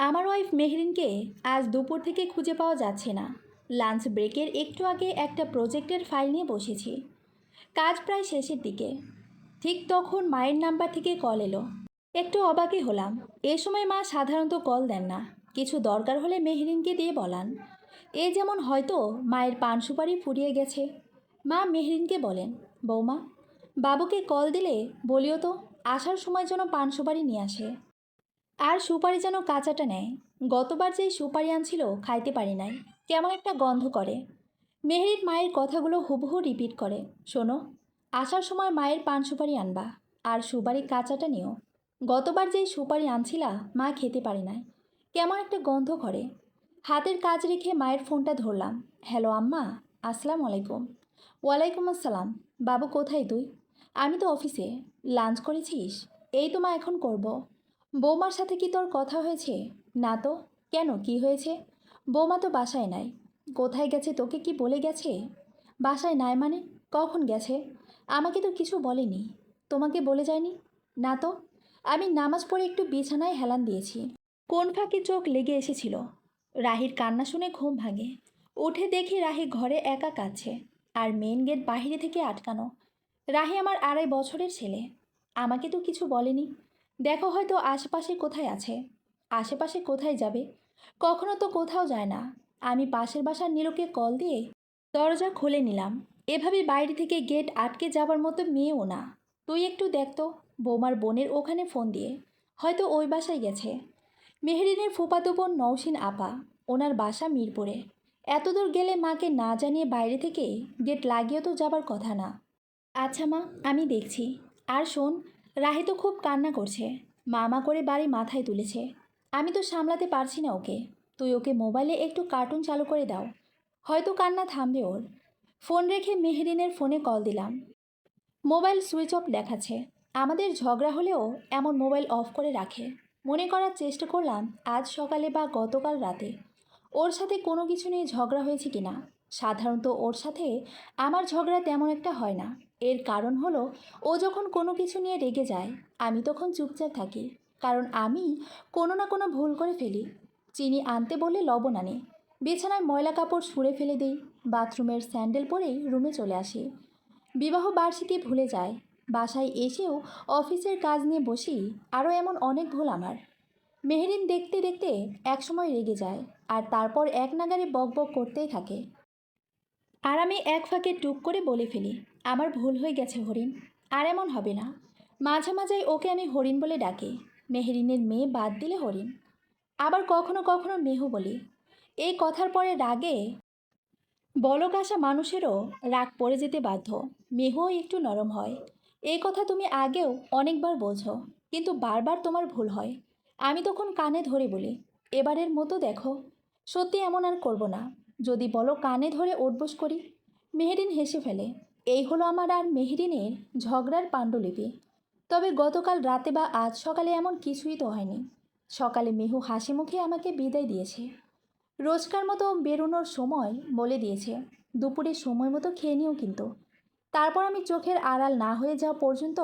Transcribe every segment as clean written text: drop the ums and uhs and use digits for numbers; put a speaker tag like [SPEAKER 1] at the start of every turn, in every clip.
[SPEAKER 1] আমার ওয়াইফ মেহরিনকে আজ দুপুর থেকে খুঁজে পাওয়া যাচ্ছে না। লাঞ্চ ব্রেকের একটু আগে একটা প্রজেক্টের ফাইল নিয়ে বসেছি। কাজ প্রায় শেষের দিকে। ঠিক তখন মায়ের নাম্বার থেকে কল এলো। একটু অবাকই হলাম। এ সময় মা সাধারণত কল দেন না। কিছু দরকার হলে মেহরিনকে দিয়ে বলান। এ যেমন হয়তো মায়ের পান সুপারি ফুরিয়ে গেছে। মা মেহরিনকে বলেন, বৌমা, বাবুকে কল দিলে বলিও তো আসার সময় যেন পান সুপারি নিয়ে আসে। আর সুপারি যেন কাঁচাটা নেয়। গতবার যেই সুপারি আনছিল খাইতে পারি নাই, কেমন একটা গন্ধ করে। মেহেরির মায়ের কথাগুলো হুবহু রিপিট করে, শোনো, আসার সময় মায়ের পান সুপারি আনবা, আর সুপারি কাঁচাটা নিও। গতবার যেই সুপারি আনছিলা মা খেতে পারি নাই, কেমন একটা গন্ধ করে। হাতের কাজ রেখে মায়ের ফোনটা ধরলাম। হ্যালো আম্মা, আসসালামু আলাইকুম। ওয়ালাইকুম আসসালাম। বাবু কোথায় তুই? আমি তো অফিসে। লাঞ্চ করেছিস? এই তো মা এখন করব। বৌমার সাথে কি তোর কথা হয়েছে? না তো। কেন, কি হয়েছে? বৌমা তো বাসায় নাই। কোথায় গেছে, তোকে কি বলে গেছে? বাসায় নাই মানে? কখন গেছে? আমাকে তো কিছু বলেনি। তোমাকে বলে যায়নি? না তো। আমি নামাজ পড়ে একটু বিছানায় হেলান দিয়েছি, কোন ফাঁকে চোখ লেগে এসেছিল। রাহির কান্না শুনে ঘুম ভাঙে। উঠে দেখি রাহি ঘরে একা কাঁদছে, আর মেন গেট বাহিরে থেকে আটকানো। রাহি আমার 2.5 বছরের ছেলে। আমাকে তো কিছু বলেনি। দেখো হয়তো আশেপাশে কোথায় আছে। আশেপাশে কোথায় যাবে? কখনো তো কোথাও যায় না। আমি পাশের বাসার নীলুকে কল দিয়ে দরজা খুলে নিলাম। এভাবে বাইরে থেকে গেট আটকে যাবার মতো মেয়েও না। তুই একটু দেখ তো, বৌমার বোনের ওখানে ফোন দিয়ে, হয়তো ওই বাসায় গেছে। মেহরিনের ফুফাতো বোন নওশিন আপা, ওনার বাসা মিরপুরে। এত দূর গেলে মাকে না জানিয়ে বাইরে থেকে গেট লাগিয়ে তো যাবার কথা না। আচ্ছা মা, আমি দেখছি। আর শোন, রাহি তো খুব কান্না করছে, মামা করে বাড়ি মাথায় তুলেছে। আমি তো সামলাতে পারছি না ওকে। তুই ওকে মোবাইলে একটু কার্টুন চালু করে দাও, হয়তো কান্না থামবে ওর। ফোন রেখে মেহরিনের ফোনে কল দিলাম। মোবাইল সুইচ অফ দেখাচ্ছে। আমাদের ঝগড়া হলেও এমন মোবাইল অফ করে রাখে। মনে করার চেষ্টা করলাম আজ সকালে বা গতকাল রাতে ওর সাথে কোনো কিছু নিয়ে ঝগড়া হয়েছে কিনা। সাধারণত ওর সাথে আমার ঝগড়া তেমন একটা হয় না। এর কারণ হলো, ও যখন কোনো কিছু নিয়ে রেগে যায় আমি তখন চুপচাপ থাকি। কারণ আমি কোনো না কোনো ভুল করে ফেলি। চিনি আনতে বলে লবণ আনি, বিছানায় ময়লা কাপড় ছুঁড়ে ফেলে দিই, বাথরুমের স্যান্ডেল পরেই রুমে চলে আসি। বিবাহ বার্ষিকী ভুলে যায়, বাসায় এসেও অফিসের কাজ নিয়ে বসি। আরও এমন অনেক ভুল আমার। মেহরিন দেখতে দেখতে একসময় রেগে যায়, আর তারপর এক নাগাড়ে বকবক করতেই থাকে। আর আমি এক ফাঁকে টুক করে বলে ফেলি, আমার ভুল হয়ে গেছে হরিণ, আর এমন হবে না। মাঝে মাঝে ওকে আমি হরিণ বলে ডাকি। মেহরিনের মেয়ে বাদ দিলে হরিণ। আবার কখনো কখনো মেহু বলি। এই কথার পরে রাগে বলক আসা মানুষেরও রাগ পড়ে যেতে বাধ্য। মেহুও একটু নরম হয়। এই কথা তুমি আগেও অনেকবার বোঝো, কিন্তু বারবার তোমার ভুল হয়। আমি তখন কানে ধরে বলি, এবারের মতো দেখো, সত্যি এমন আর করব না। যদি বলো কানে ধরে ওঠবোস করি। মেহেরিন হেসে ফেলে। এই হলো আমার আর মেহেরিনের ঝগড়ার পাণ্ডুলিপি। তবে গতকাল রাতে বা আজ সকালে এমন কিছুই তো হয়নি। সকালে মেহু হাসি মুখে আমাকে বিদায় দিয়েছে। রোজকার মতো বেরোনোর সময় বলে দিয়েছে, দুপুরে সময় মতো খেয়ে নিও কিন্তু। তারপর আমি চোখের আড়াল না হয়ে যাওয়া পর্যন্ত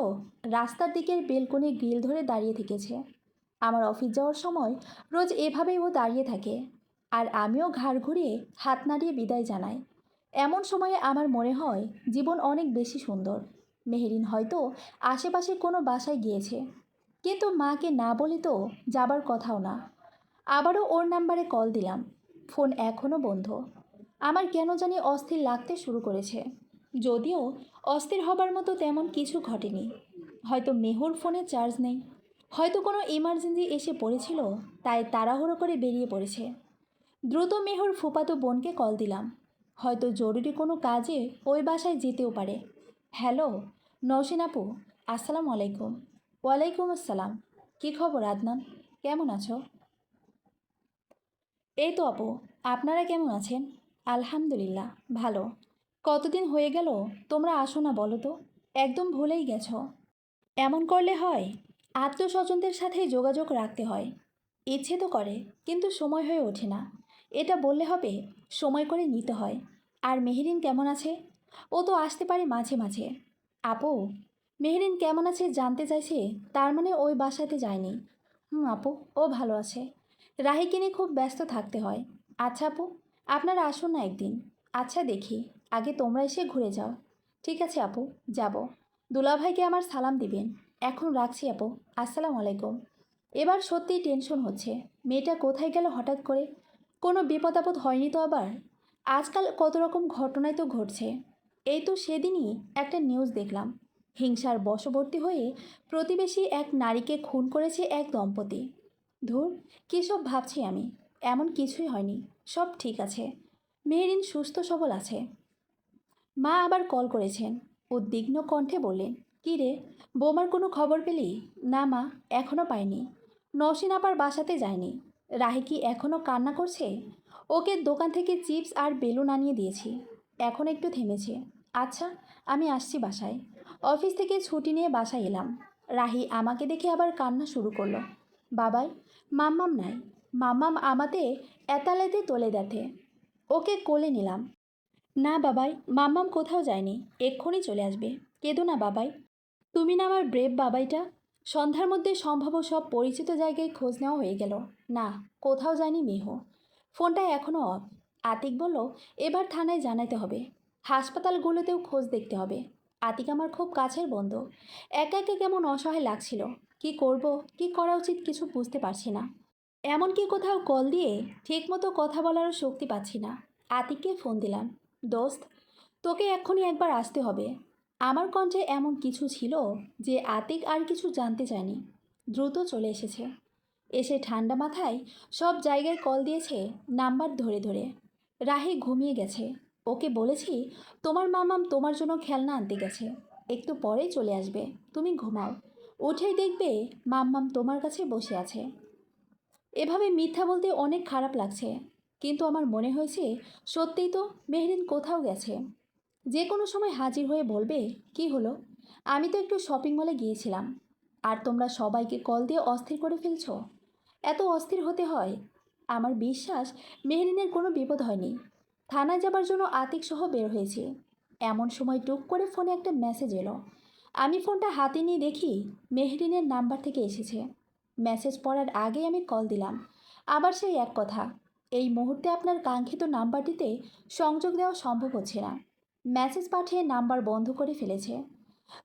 [SPEAKER 1] রাস্তার দিকের বেলকনি গ্রিল ধরে দাঁড়িয়ে থেকেছে। আমার অফিস যাওয়ার সময় রোজ এভাবেই ও দাঁড়িয়ে থাকে, আর আমিও ঘাড় ঘুরিয়ে হাত নাড়িয়ে বিদায় জানাই। এমন সময়ে আমার মনে হয় জীবন অনেক বেশি সুন্দর। মেহেরিন হয়তো আশেপাশে কোনো বাসায় গিয়েছে, কিন্তু মাকে না বলে তো যাবার কথাও না। আবারও ওর নাম্বারে কল দিলাম। ফোন এখনও বন্ধ। আমার কেন জানি অস্থির লাগতে শুরু করেছে, যদিও অস্থির হবার মতো তেমন কিছু ঘটেনি। হয়তো মেহুর ফোনে চার্জ নেই, হয়তো কোনো ইমার্জেন্সি এসে পড়েছিল, তাই তাড়াহুড়ো করে বেরিয়ে পড়েছে। দ্রুত মেহুর ফুফাতো বোনকে কল দিলাম। হয়তো জরুরি কোনো কাজে ওই বাসায় যেতেও পারে। হ্যালো নওশিন আপু, আসসালামু আলাইকুম। ওয়ালাইকুম আসসালাম। কী খবর আদনান, কেমন আছো? এই তো আপু, আপনারা কেমন আছেন? আলহামদুলিল্লাহ, ভালো। কতদিন হয়ে গেল তোমরা আসো না বলো তো? একদম ভুলেই গেছো। এমন করলে হয়? আত্মস্বজনদের সাথে যোগাযোগ রাখতে হয়। ইচ্ছে তো করে, কিন্তু সময় হয়ে ওঠে না। এটা বললে হবে? সময় করে নিতে হয়। আর মেহেরিন কেমন আছে? ও তো আসতে পারে মাঝে মাঝে। আপু, মেহেরিন কেমন আছে জানতে চাইছে, তার মানে ওই বাসাতে যায়নি। হুম আপু, ও ভালো আছে। রাহিকে নিয়ে খুব ব্যস্ত থাকতে হয়। আচ্ছা আপু, আপনারা আসুন না একদিন। আচ্ছা দেখি, আগে তোমরা এসে ঘুরে যাও। ঠিক আছে আপু, যাব। দুলাভাইকে আমার সালাম দিবেন। এখন রাখছি আপু। আসসালামু আলাইকুম। এবার সত্যিই টেনশন হচ্ছে, মেয়েটা কোথায় গেল হঠাৎ করে? কোনো বিপদ আপদ হয়নি তো আবার? আজকাল কত রকম ঘটনাই তো ঘটছে। এই তো সেদিনই একটা নিউজ দেখলাম, হিংসার বশবর্তী হয়ে প্রতিবেশী এক নারীকে খুন করেছে এক দম্পতি। ধুর, কী সব ভাবছি আমি। এমন কিছুই হয়নি, সব ঠিক আছে। মেহেরিন সুস্থ সবল আছে। মা আবার কল করেছেন, উদ্বিগ্ন কণ্ঠে বললেন, কী রে, বৌমার কোনো খবর পেলি? না মা, এখনও পাইনি। নসীন আপার বাসাতে যায়নি। রাহি কি এখনও কান্না করছে? ওকে দোকান থেকে চিপস আর বেলুন আনিয়ে দিয়েছি, এখন একটু থেমেছে। আচ্ছা, আমি আসছি বাসায়। অফিস থেকে ছুটি নিয়ে বাসায় এলাম। রাহি আমাকে দেখে আবার কান্না শুরু করলো। বাবাই, মাম্মাম নাই। মাম্মাম আমাতে এতালেতে তোলে দেখে। ওকে কোলে নিলাম। না বাবাই, মাম্মাম কোথাও যায়নি, এক্ষুনি চলে আসবে। কেঁদো না বাবাই। তুমি না আমার ব্রেভ বাবাইটা। সন্ধ্যার মধ্যে সম্ভব সব পরিচিত জায়গায় খোঁজ নেওয়া হয়ে গেল। না, কোথাও যায়নি মেহু। ফোনটা এখনও অফ। আতিক বলল, এবার থানায় জানাতে হবে। হাসপাতালগুলোতেও খোঁজ দেখতে হবে। আতিক আমার খুব কাছের বন্ধু। একা একা কেমন অসহায় লাগছিল। কি করব, কি করা উচিত কিছু বুঝতে পারছি না। এমনকি কোথাও কল দিয়ে ঠিকমতো কথা বলারও শক্তি পাচ্ছি না। আতিককে ফোন দিলাম। দোস্ত, তোকে এক্ষুনি একবার আসতে হবে। আমার কণ্ঠে এমন কিছু ছিল যে আতিক আর কিছু জানতে চায়নি। দ্রুত চলে এসেছে। এসে ঠান্ডা মাথায় সব জায়গায় কল দিয়েছে, নাম্বার ধরে ধরে। রাহি ঘুমিয়ে গেছে। ওকে বলেছি, তোমার মামাম তোমার জন্য খেলনা আনতে গেছে, একটু পরেই চলে আসবে, তুমি ঘুমাও। উঠেই দেখবে মাম্মাম তোমার কাছে বসে আছে। এভাবে মিথ্যা বলতে অনেক খারাপ লাগছে, কিন্তু আমার মনে হয়েছে সত্যিই তো মেহরিন কোথাও গেছে। যে কোনো সময় হাজির হয়ে বলবে, কি হলো, আমি তো একটু শপিং মলে গিয়েছিলাম। আর তোমরা সবাইকে কল দিয়ে অস্থির করে ফেলছো। এত অস্থির হতে হয়? আমার বিশ্বাস মেহরিনের কোনো বিপদ হয়নি। থানায় যাবার জন্য আতিক সহ বের হয়েছে। এমন সময় টুক করে ফোনে একটা মেসেজ এলো। আমি ফোনটা হাতে নিয়ে দেখি মেহরিনের নাম্বার থেকে এসেছে। মেসেজ পড়ার আগেই আমি কল দিলাম। আবার সেই এক কথা, এই মুহূর্তে আপনার কাঙ্ক্ষিত নাম্বারটিতে সংযোগ দেওয়া সম্ভব হচ্ছে না। মেসেজ পাঠিয়ে নাম্বার বন্ধ করে ফেলেছে।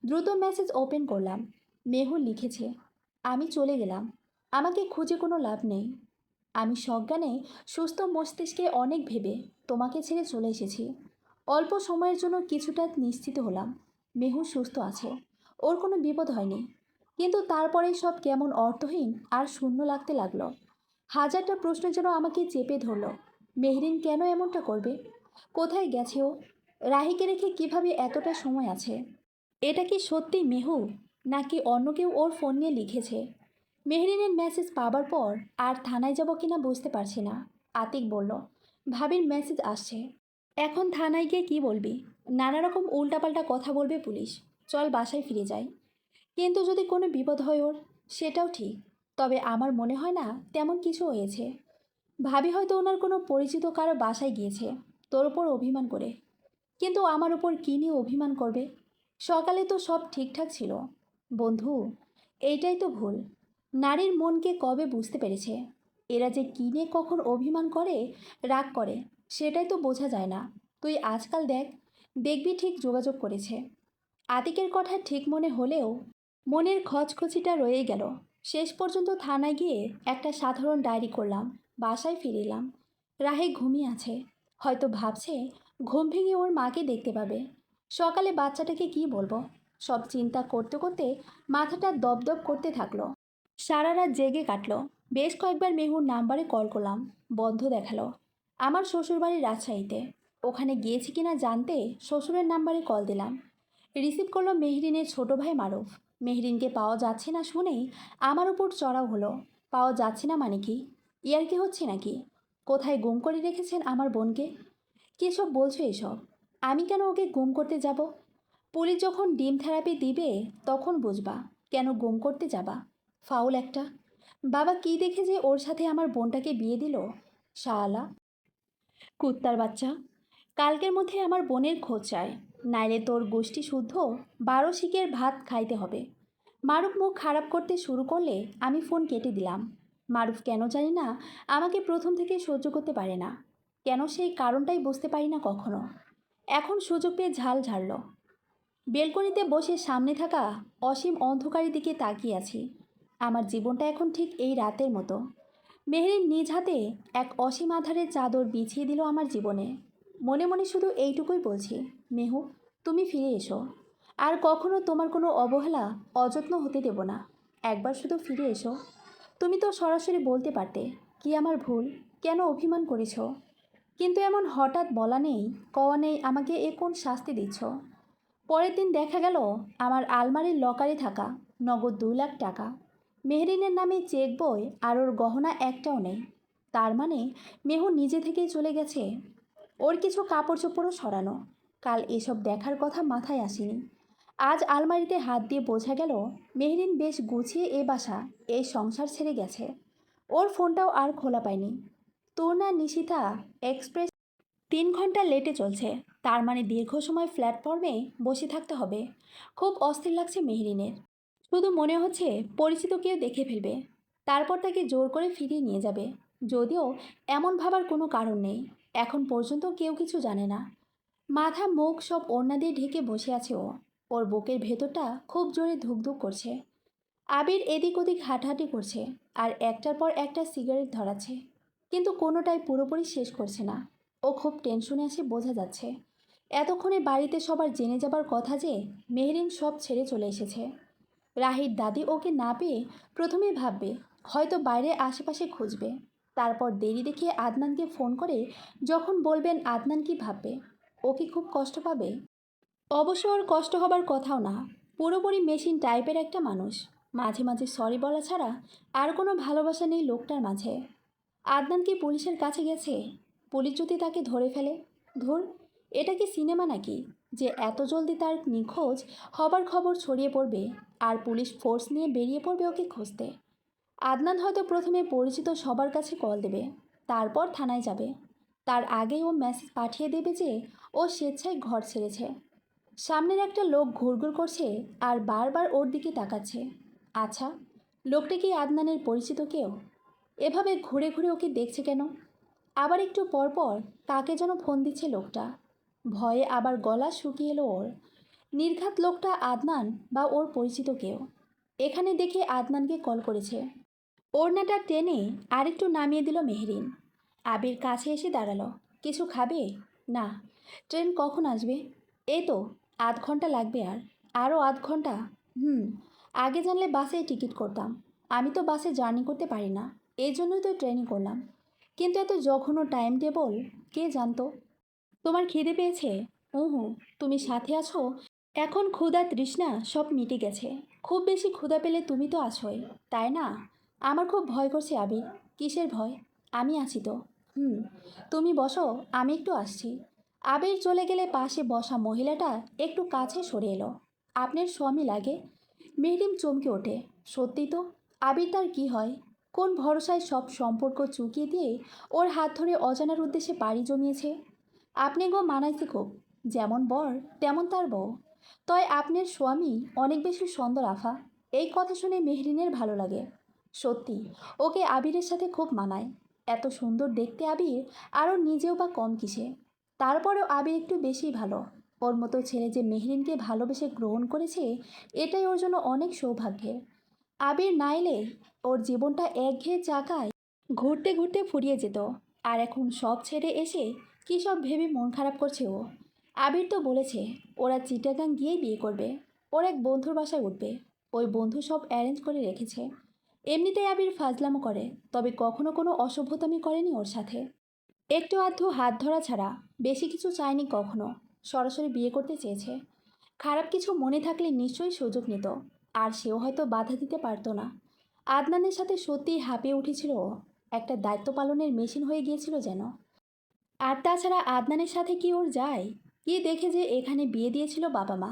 [SPEAKER 1] দ্রুত মেসেজ ওপেন করলাম। মেহুল লিখেছে, আমি চলে গেলাম, আমাকে খুঁজে কোনো লাভ নেই। আমি সজ্ঞানে সুস্থ মস্তিষ্কে অনেক ভেবে তোমাকে ছেড়ে চলে এসেছি। অল্প সময়ের জন্য কিছুটা নিশ্চিত হলাম মেহু সুস্থ আছে, ওর কোনো বিপদ হয়নি। কিন্তু তারপরেই সব কেমন অর্থহীন আর শূন্য লাগতে লাগলো। হাজারটা প্রশ্ন যেন আমাকে চেপে ধরল। মেহরিন কেন এমনটা করবে? কোথায় গেছে ও? রাহিকে রেখে কিভাবে এতটা সময় আছে? এটা কি সত্যি মেহু, নাকি অন্য কেউ ওর ফোন নিয়ে লিখেছে? মেহরিনের মেসেজ পাবার পর আর থানায় যাব কিনা বুঝতে পারছি না। আতিক বলল, ভাবির মেসেজ আসছে। এখন থানায় গিয়ে কি বলবি? নানা রকম উল্টাপাল্টা কথা বলবে পুলিশ। চল বাসায় ফিরে যাই। কিন্তু যদি কোনো বিপদ হয় ওর, সেটাও ঠিক। তবে আমার মনে হয় না তেমন কিছু হয়েছে। ভাবি হয়তো ওনার কোনো পরিচিত কারো বাসায় গিয়েছে, তোর ওপর অভিমান করে। কিন্তু আমার ওপর কী নিয়ে অভিমান করবে? সকালে তো সব ঠিকঠাক ছিল। বন্ধু, এইটাই তো ভুল। নারীর মনকে কবে বুঝতে পেরেছে? এরা যে কী নিয়ে কখন অভিমান করে, রাগ করে, সেটাই তো বোঝা যায় না। তুই আজকাল দেখ, দেখবি ঠিক যোগাযোগ করেছে। আতিকের কথা ঠিক মনে হলেও মনের খচখচিটা রয়ে গেল। শেষ পর্যন্ত থানায় গিয়ে একটা সাধারণ ডায়েরি করলাম, বাসায় ফিরিলাম। রাহে ঘুমিয়ে আছে, হয়তো ভাবছে ঘুম ভেঙে ওর মাকে দেখতে পাবে। সকালে বাচ্চাটাকে কি বলবো, সব চিন্তা করতে করতে মাথাটা দপদপ করতে থাকলো। সারা রাত জেগে কাটলো। বেশ কয়েকবার মেহুর নাম্বারে কল করলাম, বন্ধ দেখালো। আমার শ্বশুরবাড়ির রাজশাহীতে, ওখানে গিয়েছি কিনা জানতে শ্বশুরের নাম্বারে কল দিলাম। রিসিভ করলো মেহরিনের ছোট ভাই মারুফ। মেহরিনকে পাওয়া যাচ্ছে না শুনেই আমার উপর চড়াও হলো। পাওয়া যাচ্ছে না মানে কি? ইয়ার কি হচ্ছে নাকি? কোথায় গুম করে রেখেছেন আমার বোনকে? কী সব বলছো এসব? আমি কেন ওকে গুম করতে যাব? পুলিশ যখন ডিম থেরাপি দিবে তখন বুঝবা কেন গুম করতে যাবা। ফাউল একটা। বাবা কি দেখে যে ওর সাথে আমার বোনটাকে বিয়ে দিল? শালা কুত্তার বাচ্চা। কালকের মধ্যে আমার বোনের খোঁজ চায়, নাইলে তোর গোষ্ঠী শুদ্ধ 12 শিকের ভাত খাইতে হবে। মারুফ মুখ খারাপ করতে শুরু করলে আমি ফোন কেটে দিলাম। মারুফ কেন জানি না আমাকে প্রথম থেকে সহ্য করতে পারে না। কেন সেই কারণটাই বুঝতে পারি না কখনো। এখন সুযোগ পেয়ে ঝাল ঝাড়ল। বেলকনিতে বসে সামনে থাকা অসীম অন্ধকারের দিকে তাকিয়ে আছি। আমার জীবনটা এখন ঠিক এই রাতের মতো। মেহেরিন নিজ হাতে এক অসীম আধারের চাদর বিছিয়ে দিল আমার জীবনে। মনে মনে শুধু এইটুকুই বলছি, মেহু, তুমি ফিরে এসো। আর কখনো তোমার কোনো অবহেলা অযত্ন হতে দেব না। একবার শুধু ফিরে এসো। তুমি তো সরাসরি বলতে পারতে কি আমার ভুল, কেন অভিমান করেছ। কিন্তু এমন হঠাৎ বলা নেই, কওয়া নেই আমাকে এ কোন শাস্তি দিচ্ছ। পরের দিন দেখা গেল আমার আলমারির লকারে থাকা নগদ 2 লাখ টাকা। মেহরিনের নামে চেক বই আর ওর গহনা একটাও নেই। তার মানে মেহু নিজে থেকেই চলে গেছে। ওর কিছু কাপড় চোপড়ও সরানো। কাল এসব দেখার কথা মাথায় আসেনি। আজ আলমারিতে হাত দিয়ে বোঝা গেল মেহরিন বেশ গুছিয়ে এ বাসা, এই সংসার ছেড়ে গেছে। ওর ফোনটাও আর খোলা পায়নি। তূর্ণা নিশিতা এক্সপ্রেস 3 ঘন্টা লেটে চলছে। তার মানে দীর্ঘ সময় প্ল্যাটফর্মে বসে থাকতে হবে। খুব অস্থির লাগছে মেহরিনের। শুধু মনে হচ্ছে পরিচিত কেউ দেখে ফেলবে, তারপর তাকে জোর করে ফিরিয়ে নিয়ে যাবে। যদিও এমন ভাবার কোনো কারণ নেই। এখন পর্যন্ত কেউ কিছু জানে না। মাথা মুখ সব ওড়না দিয়ে ঢেকে বসে আছে ও। ওর বুকের ভেতরটা খুব জোরে ধুকধুক করছে। আবির এদিক ওদিক হাঁটাহাঁটি করছে আর একটার পর একটা সিগারেট ধরাচ্ছে, কিন্তু কোনোটাই পুরোপুরি শেষ করছে না। ও খুব টেনশনে আছে বোঝা যাচ্ছে। এতক্ষণে বাড়িতে সবার জেনে যাবার কথা যে মেহরিন সব ছেড়ে চলে এসেছে। রাহির দাদি ওকে না পেয়ে প্রথমে ভাববে হয়তো বাইরে আশেপাশে খুঁজবে। তারপর দেরি দেখিয়ে আদনানকে ফোন করে যখন বলবেন আদনান কি ভাববে, ও কি খুব কষ্ট পাবে? অবশ্য ওর কষ্ট হবার কথাও না। পুরোপুরি মেশিন টাইপের একটা মানুষ। মাঝে মাঝে সরি বলা ছাড়া আর কোনো ভালোবাসা নেই লোকটার মাঝে। আদনান কি পুলিশের কাছে গেছে? পুলিশ যদি তাকে ধরে ফেলে? ধুর, এটা কি সিনেমা নাকি যে এত জলদি তার নিখোঁজ হবার খবর ছড়িয়ে পড়বে আর পুলিশ ফোর্স নিয়ে বেরিয়ে পড়বে ওকে খুঁজতে। আদনান হয়তো প্রথমে পরিচিত সবার কাছে কল দেবে, তারপর থানায় যাবে। তার আগেই ও মেসেজ পাঠিয়ে দেবে যে ও স্বেচ্ছায় ঘর ছেড়েছে। সামনের একটা লোক ঘুরঘুর করছে আর বারবার ওর দিকে তাকাচ্ছে। আচ্ছা, লোকটা কি আদনানের পরিচিত কেউ? এভাবে ঘুরে ঘুরে ওকে দেখছে কেন? আবার একটু পরপর কাকে যেন ফোন দিচ্ছে লোকটা। ভয়ে আবার গলা শুকিয়ে এলো ওর। নির্ঘাত লোকটা আদনান বা ওর পরিচিত কেউ। এখানে দেখে আদনানকে কল করেছে। ওড়নাটা টেনে আরেকটু নামিয়ে দিল মেহরিন। আবির কাছে এসে দাঁড়ালো। কিছু খাবে? না। ট্রেন কখন আসবে? এই তো 8 ঘন্টা লাগবে। আর আরও 8 ঘন্টা? হুম। আগে জানলে বাসে টিকিট করতাম। আমি তো বাসে জার্নি করতে পারি না, এই জন্যই তো ট্রেনে করলাম। কিন্তু এত জঘন্য টাইম টেবল, কে জানতো? তোমার খিদে পেয়েছে? হুঁ। তুমি সাথে আছো। এখন ক্ষুধা তৃষ্ণা সব মিটে গেছে। খুব বেশি ক্ষুধা পেলে তুমি তো আছোই, তাই না? আমার খুব ভয় করছে আবির। কিসের ভয়? আমি আছি তো। হুম। তুমি বসো, আমি একটু আসছি। আবির চলে গেলে পাশে বসা মহিলাটা একটু কাছে সরে এলো। আপনার স্বামী লাগে? মেহরিম চমকে ওঠে। সত্যি তো। আবির তার কি হয়? কোন ভরসায় সব সম্পর্ক চুকিয়ে দিয়ে ওর হাত ধরে অজানার উদ্দেশ্যে পাড়ি জমিয়েছে? আপনি গো মানাইছে খুব। যেমন বর তেমন তার বউ। তয় আপনার স্বামী অনেক বেশি সুন্দর আফা। এই কথা শুনে মেহরিনের ভালো লাগে। সত্যি, ওকে আবিরের সাথে খুব মানায়। এত সুন্দর দেখতে আবির, আরও নিজেও বা কম কিসে। তারপরেও আবির একটু বেশিই ভালো। ওর মতো ছেলে যে মেহরিনকে ভালোবেসে গ্রহণ করেছে, এটাই ওর জন্য অনেক সৌভাগ্যের। আবির না এলে ওর জীবনটা একঘেয়ে চাকায় ঘুরতে ঘুরতে ফুরিয়ে যেত। আর এখন সব ছেড়ে এসে কী সব ভেবে মন খারাপ করছে ও। আবির তো বলেছে ওরা চিটাগাং গিয়েই বিয়ে করবে। ওর এক বন্ধুর বাসায় উঠবে। ওই বন্ধু সব অ্যারেঞ্জ করে রেখেছে। এমনিতেই আবির ফাজলামো করে, তবে কখনো কোনো অসভ্যতামি করেনি ওর সাথে। একটু আধটু হাত ধরা ছাড়া বেশি কিছু চায়নি কখনো। সরাসরি বিয়ে করতে চেয়েছে। খারাপ কিছু মনে থাকলে নিশ্চয়ই সুযোগ নিত, আর সেও হয়তো বাধা দিতে পারতো না। আদনানের সাথে সত্যিই হাঁপিয়ে উঠেছিল ও। একটা দায়িত্ব পালনের মেশিন হয়ে গিয়েছিল যেন। আর তাছাড়া আদনানের সাথে কি ওর যায়? কি দেখে যে এখানে বিয়ে দিয়েছিল বাবা মা।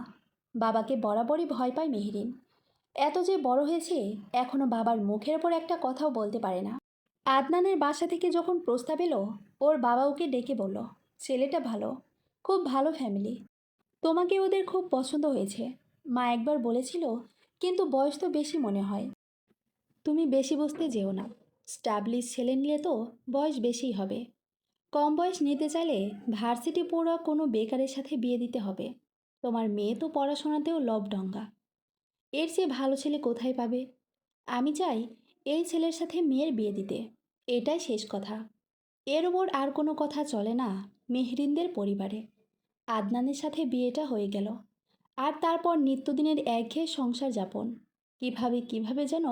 [SPEAKER 1] বাবাকে বরাবরই ভয় পায় মেহরিন। এত যে বড় হয়েছে, এখনও বাবার মুখের ওপর একটা কথাও বলতে পারে না। আদনানের বাসা থেকে যখন প্রস্তাব এলো, ওর বাবা ওকে ডেকে বলল, ছেলেটা ভালো, খুব ভালো ফ্যামিলি, তোমাকে ওদের খুব পছন্দ হয়েছে। মা একবার বলেছিল, কিন্তু বয়স তো বেশি মনে হয়। তুমি বেশি বুঝতে যেও না। স্টাবলিশ ছেলে নিলে তো বয়স বেশিই হবে। কম বয়স নিতে চাইলে ভার্সিটি পড়ুয়া কোনো বেকারের সাথে বিয়ে দিতে হবে। তোমার মেয়ে তো পড়াশোনাতেও লবডঙ্গা। এর চেয়ে ভালো ছেলে কোথায় পাবে? আমি চাই এই ছেলের সাথে মেয়ের বিয়ে দিতে। এটাই শেষ কথা। এর ওপর আর কোনো কথা চলে না মেহরিনদের পরিবারে। আদনানের সাথে বিয়েটা হয়ে গেল। আর তারপর নিত্যদিনের একঘেয়ে সংসার যাপন। কিভাবে কিভাবে যেন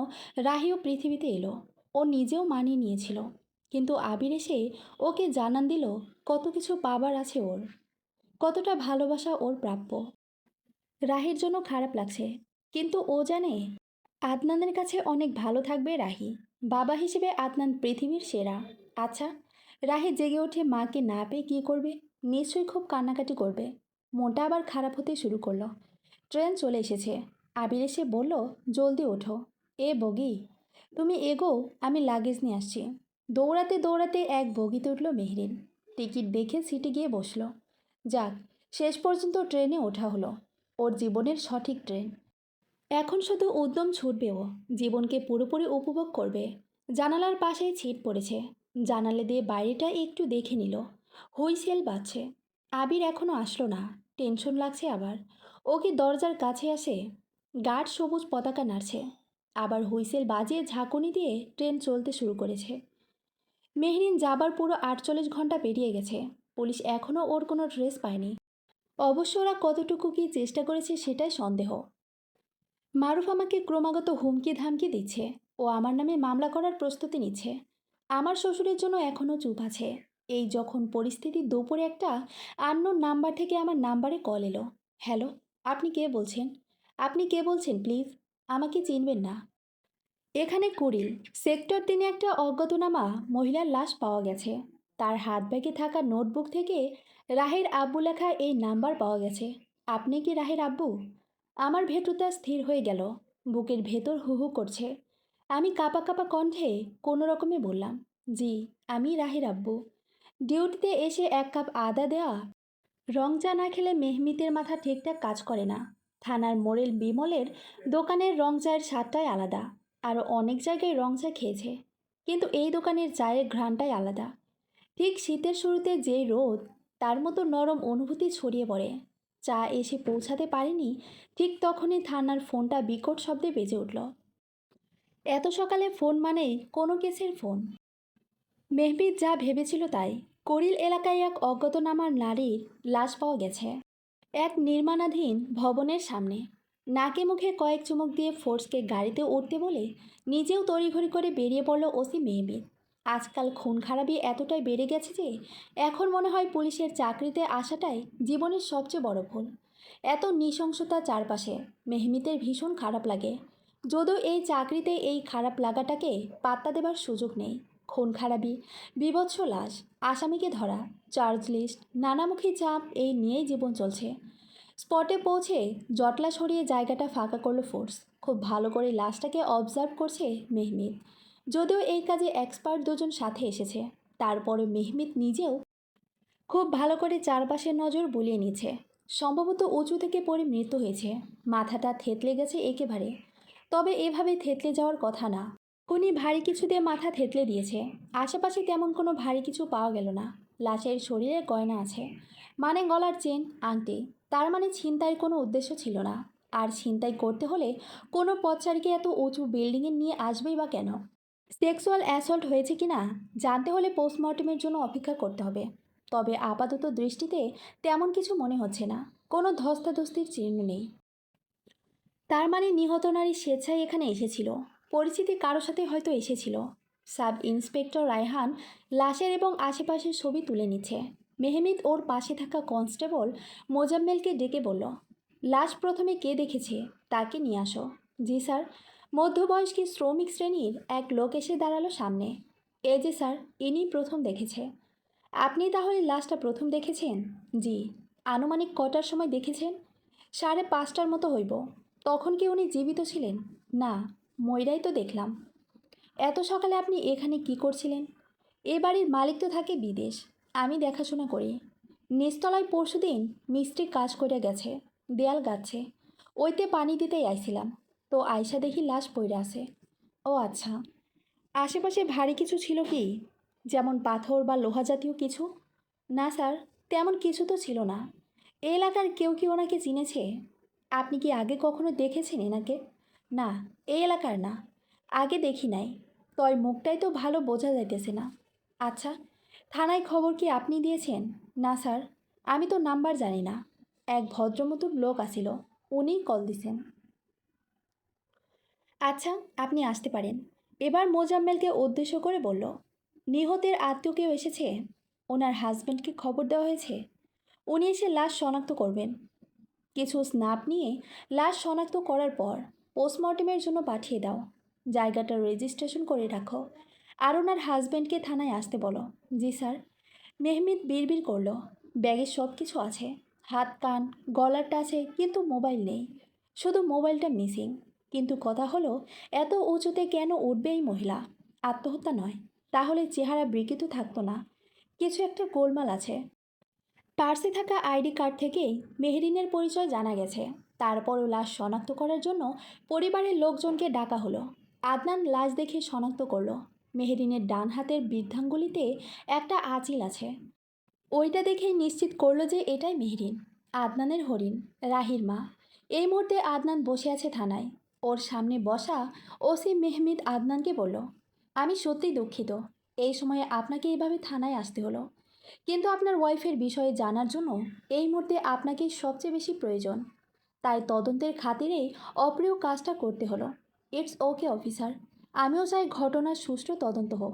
[SPEAKER 1] রাহিও পৃথিবীতে এলো। ও নিজেও মানিয়ে নিয়েছিল, কিন্তু আবির এসে ওকে জানান দিল কত কিছু পাবার আছে ওর, কতটা ভালোবাসা ওর প্রাপ্য। রাহির জন্য খারাপ লাগছে, কিন্তু ও জানে আদনানের কাছে অনেক ভালো থাকবে রাহি। বাবা হিসেবে আদনান পৃথিবীর সেরা। আচ্ছা, রাহি জেগে ওঠে মাকে না পেয়ে কী করবে? নিশ্চয়ই খুব কান্নাকাটি করবে। মনটা আবার খারাপ হতে শুরু করলো। ট্রেন চলে এসেছে। আবির এসে বলল, জলদি ওঠো। এ বগি, তুমি এগো, আমি লাগেজ নিয়ে আসছি। দৌড়াতে দৌড়াতে এক বগিতে উঠল মেহরিন। টিকিট দেখে সিটে গিয়ে বসলো। যাক, শেষ পর্যন্ত ট্রেনে ওঠা হলো। ওর জীবনের সঠিক ট্রেন। এখন শুধু উদ্যম ছুটবে ও, জীবনকে পুরোপুরি উপভোগ করবে। জানালার পাশেই ছিট পড়েছে। জানালা দিয়ে বাইরেটা একটু দেখে নিল। হুইসেল বাজছে। আবির এখনও আসলো না। টেনশন লাগছে আবার। ও কি দরজার কাছে আসে? গার্ড সবুজ পতাকা নাড়ছে। আবার হুইসেল বাজিয়ে ঝাঁকুনি দিয়ে ট্রেন চলতে শুরু করেছে। মেহরিন যাবার পুরো 48 ঘন্টা পেরিয়ে গেছে। পুলিশ এখনও ওর কোনো ড্রেস পায়নি। অবশ্য ওরা কতটুকু কি চেষ্টা করেছে সেটাই সন্দেহ। মারুফ আমাকে ক্রমাগত হুমকি ধামকি দিচ্ছে। ও আমার নামে মামলা করার প্রস্তুতি নিচ্ছে। আমার শ্বশুরের জন্য এখনও চুপ আছে। এই যখন পরিস্থিতি, দুপুরে একটা আননোন নাম্বার থেকে আমার নাম্বারে কল এলো। হ্যালো, আপনি কে বলছেন? আপনি কে বলছেন প্লিজ? আমাকে চিনবেন না। এখানে কুড়িল সেক্টর 3 একটা অজ্ঞাতনামা মহিলার লাশ পাওয়া গেছে। তার হাত ব্যাগে থাকা নোটবুক থেকে রাহের আব্বু লেখা এই নাম্বার পাওয়া গেছে। আপনি কি রাহের আব্বু? আমার ভেতরটা স্থির হয়ে গেল। বুকের ভেতর হু হু করছে। আমি কাঁপা কাঁপা কণ্ঠে কোনো রকমে বললাম, জি, আমি রাহের আব্বু। ডিউটিতে এসে 1 কাপ আদা দেওয়া রং চা না খেলে মেহমিতের মাথা ঠিকঠাক কাজ করে না। থানার মোড়েল বিমলের দোকানের রং চায়ের স্বাদটাই আলাদা। আরও অনেক জায়গায় রং চা খেয়েছে, কিন্তু এই দোকানের চায়ের ঘ্রাণটাই আলাদা। ঠিক শীতের শুরুতে যেই রোদ, তার মতো নরম অনুভূতি ছড়িয়ে পড়ে। চা এসে পৌঁছাতে পারেনি, ঠিক তখনই থানার ফোনটা বিকট শব্দে বেজে উঠল। এত সকালে ফোন মানেই কোনো কেসের ফোন। মেহবিদ যা ভেবেছিল তাই। করিল এলাকায় এক অজ্ঞাতনামা নারীর লাশ পাওয়া গেছে, এক নির্মাণাধীন ভবনের সামনে। নাকে মুখে কয়েক চুমুক দিয়ে ফোর্সকে গাড়িতে উঠতে বলে নিজেও তড়িঘড়ি করে বেরিয়ে পড়ল ওসি মেহবিদ। আজকাল খুন খারাপি এতটাই বেড়ে গেছে যে এখন মনে হয় পুলিশের চাকরিতে আসাটাই জীবনের সবচেয়ে বড় ভুল। এত নৃশংসতা চারপাশে মেহমিতের ভীষণ খারাপ লাগে। যদিও এই চাকরিতে এই খারাপ লাগাটাকে পাত্তা দেবার সুযোগ নেই। খুন খারাপি, বীভৎস লাশ, আসামিকে ধরা, চার্জ লিস্ট, নানামুখী চাপ, এই নিয়েই জীবন চলছে। স্পটে পৌঁছে জটলা সরিয়ে জায়গাটা ফাঁকা করলো ফোর্স। খুব ভালো করে লাশটাকে অবজার্ভ করছে মেহমিদ। যদিও এই কাজে এক্সপার্ট দুজন সাথে এসেছে, তারপরে মেহমিদ নিজেও খুব ভালো করে চারপাশের নজর বুলিয়ে নিচ্ছে। সম্ভবত উঁচু থেকে পড়ে মৃত্যু হয়েছে। মাথাটা থেতলে গেছে একেবারে। তবে এভাবে থেতলে যাওয়ার কথা না। খুনি ভারী কিছু দিয়ে মাথা থেতলে দিয়েছে। আশেপাশে তেমন কোনো ভারী কিছু পাওয়া গেল না। লাশের শরীরে গয়না আছে, মানে গলার চেন, আংটি। তার মানে ছিনতাইয়ের কোনো উদ্দেশ্য ছিল না। আর ছিনতাই করতে হলে কোনো পথচারীকে এত উঁচু বিল্ডিংয়ে নিয়ে আসবেই বা কেন? সেক্সুয়াল অ্যাসল্ট হয়েছে কি না জানতে হলে পোস্টমর্টমের জন্য অপেক্ষা করতে হবে। তবে আপাতত দৃষ্টিতে তেমন কিছু মনে হচ্ছে না। কোনো ধস্তাধস্তির চিহ্ন নেই। তার মানে নিহত নারী স্বেচ্ছায় এখানে এসেছিল। পরিচিতি কারো সাথে হয়তো এসেছিল। সাব ইন্সপেক্টর রায়হান লাশের এবং আশেপাশের ছবি তুলে নিচ্ছে। মেহমিদ ওর পাশে থাকা কনস্টেবল মোজাম্মেলকে ডেকে বলল, লাশ প্রথমে কে দেখেছে তাকে নিয়ে আসো। জি স্যার। মধ্যবয়স্ক শ্রমিক শ্রেণীর এক লোক এসে দাঁড়ালো সামনে। এই যে স্যার, ইনি প্রথম দেখেছে। আপনি তাহলে লাশটা প্রথম দেখেছেন? জি। আনুমানিক কটার সময় দেখেছেন? 5:30টার মতো হইব। তখন কি উনি জীবিত ছিলেন? না, ময়রাই তো দেখলাম। এত সকালে আপনি এখানে কি করছিলেন? এ বাড়ির মালিক তো থাকে বিদেশ, আমি দেখাশোনা করি। নিচতলায় পরশুদিন মিস্ত্রি কাজ করে গেছে, দেয়াল গাচ্ছে। ওইতে পানি দিতেই আইছিলাম, তো আয়সা দেখি লাশ পইড়ে আছে। ও আচ্ছা। আশেপাশে ভারী কিছু ছিল কি, যেমন পাথর বা লোহা জাতীয় কিছু? না স্যার, তেমন কিছু তো ছিল না। এই এলাকার কেউ কি ওনাকে চিনেছে? আপনি কি আগে কখনো দেখেছেন এনাকে? না, এই এলাকার না, আগে দেখি নাই। তয় মুখটাই তো ভালো বোঝা যাইতেছে না। আচ্ছা, থানায় খবর কি আপনি দিয়েছেন? না স্যার, আমি তো নাম্বার জানি না। এক ভদ্রমতুর লোক আসিল, উনিই কল দিছেন। আচ্ছা, আপনি আসতে পারেন। এবার মোজাম্মেলকে উদ্দেশ্য করে বলল, নিহতের আত্মীয় কেউ এসেছে? ওনার হাজব্যান্ডকে খবর দেওয়া হয়েছে? উনি এসে লাশ শনাক্ত করবেন। কিছু স্ন্যাপ নিয়ে লাশ শনাক্ত করার পর পোস্টমর্টেমের জন্য পাঠিয়ে দাও। জায়গাটা রেজিস্ট্রেশন করে রাখো। আর ওনার হাজব্যান্ডকে থানায় আসতে বলো। জি স্যার। মেহমিদ বিড়বিড় করলো, ব্যাগে সব কিছু আছে, হাত কান গলারটা আছে, কিন্তু মোবাইল নেই। শুধু মোবাইলটা মিসিং। কিন্তু কথা হলো, এত উঁচুতে কেন উঠবে এই মহিলা? আত্মহত্যা নয়, তাহলে চেহারা বিকৃত থাকতো না। কিছু একটা গোলমাল আছে। পার্সে থাকা আইডি কার্ড থেকেই মেহরিনের পরিচয় জানা গেছে। তারপরও লাশ শনাক্ত করার জন্য পরিবারের লোকজনকে ডাকা হলো। আদনান লাশ দেখে শনাক্ত করলো, মেহরিনের ডান হাতের বৃদ্ধাঙ্গুলিতে একটা আঁচিল আছে। ওইটা দেখেই নিশ্চিত করলো যে এটাই মেহরিন, আদনানের হরিণ, রাহির মা। এই মুহূর্তে আদনান বসে আছে থানায়। ওর সামনে বসা ওসি মেহমিদ আদনানকে বলল, আমি সত্যিই দুঃখিত এই সময়ে আপনাকে এইভাবে থানায় আসতে হলো, কিন্তু আপনার ওয়াইফের বিষয়ে জানার জন্য এই মুহূর্তে আপনাকেই সবচেয়ে বেশি প্রয়োজন। তাই তদন্তের খাতিরেই অপ্রিয় কাজটা করতে হলো। ইটস ওকে অফিসার, আমিও চাই ঘটনার সুষ্ঠু তদন্ত হোক,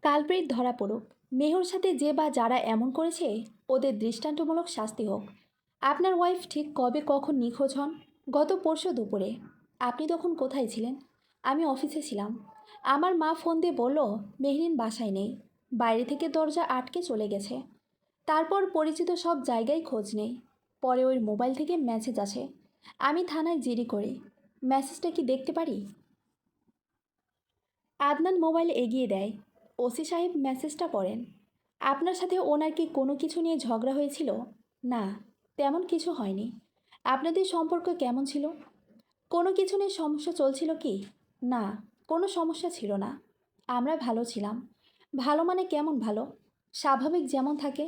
[SPEAKER 1] কালপ্রিট ধরা পড়ুক, মেহুর সাথে যে বা যারা এমন করেছে ওদের দৃষ্টান্তমূলক শাস্তি হোক। আপনার ওয়াইফ ঠিক কবে কখন নিখোঁজ হন? গত পরশু দুপুরে। আপনি তখন কোথায় ছিলেন? আমি অফিসে ছিলাম। আমার মা ফোন দিয়ে বলল মেহরিন বাসায় নেই, বাইরে থেকে দরজা আটকে চলে গেছে। তারপর পরিচিত সব জায়গায় খোঁজ নেই। পরে ওই মোবাইল থেকে মেসেজ আসে। আমি থানায় জিডি করি। মেসেজটা কি দেখতে পারি? আদনান মোবাইল এগিয়ে দেয়। ওসি সাহেব মেসেজটা পড়েন। আপনার সাথে ওনার কি কোনো কিছু নিয়ে ঝগড়া হয়েছিল? না, তেমন কিছু হয়নি। আপনাদের সম্পর্ক কেমন ছিল? কোনো কিছু নিয়ে সমস্যা চলছিল কি? না, কোনো সমস্যা ছিল না। আমরা ভালো ছিলাম। ভালো মানে কেমন ভালো? স্বাভাবিক যেমন থাকে।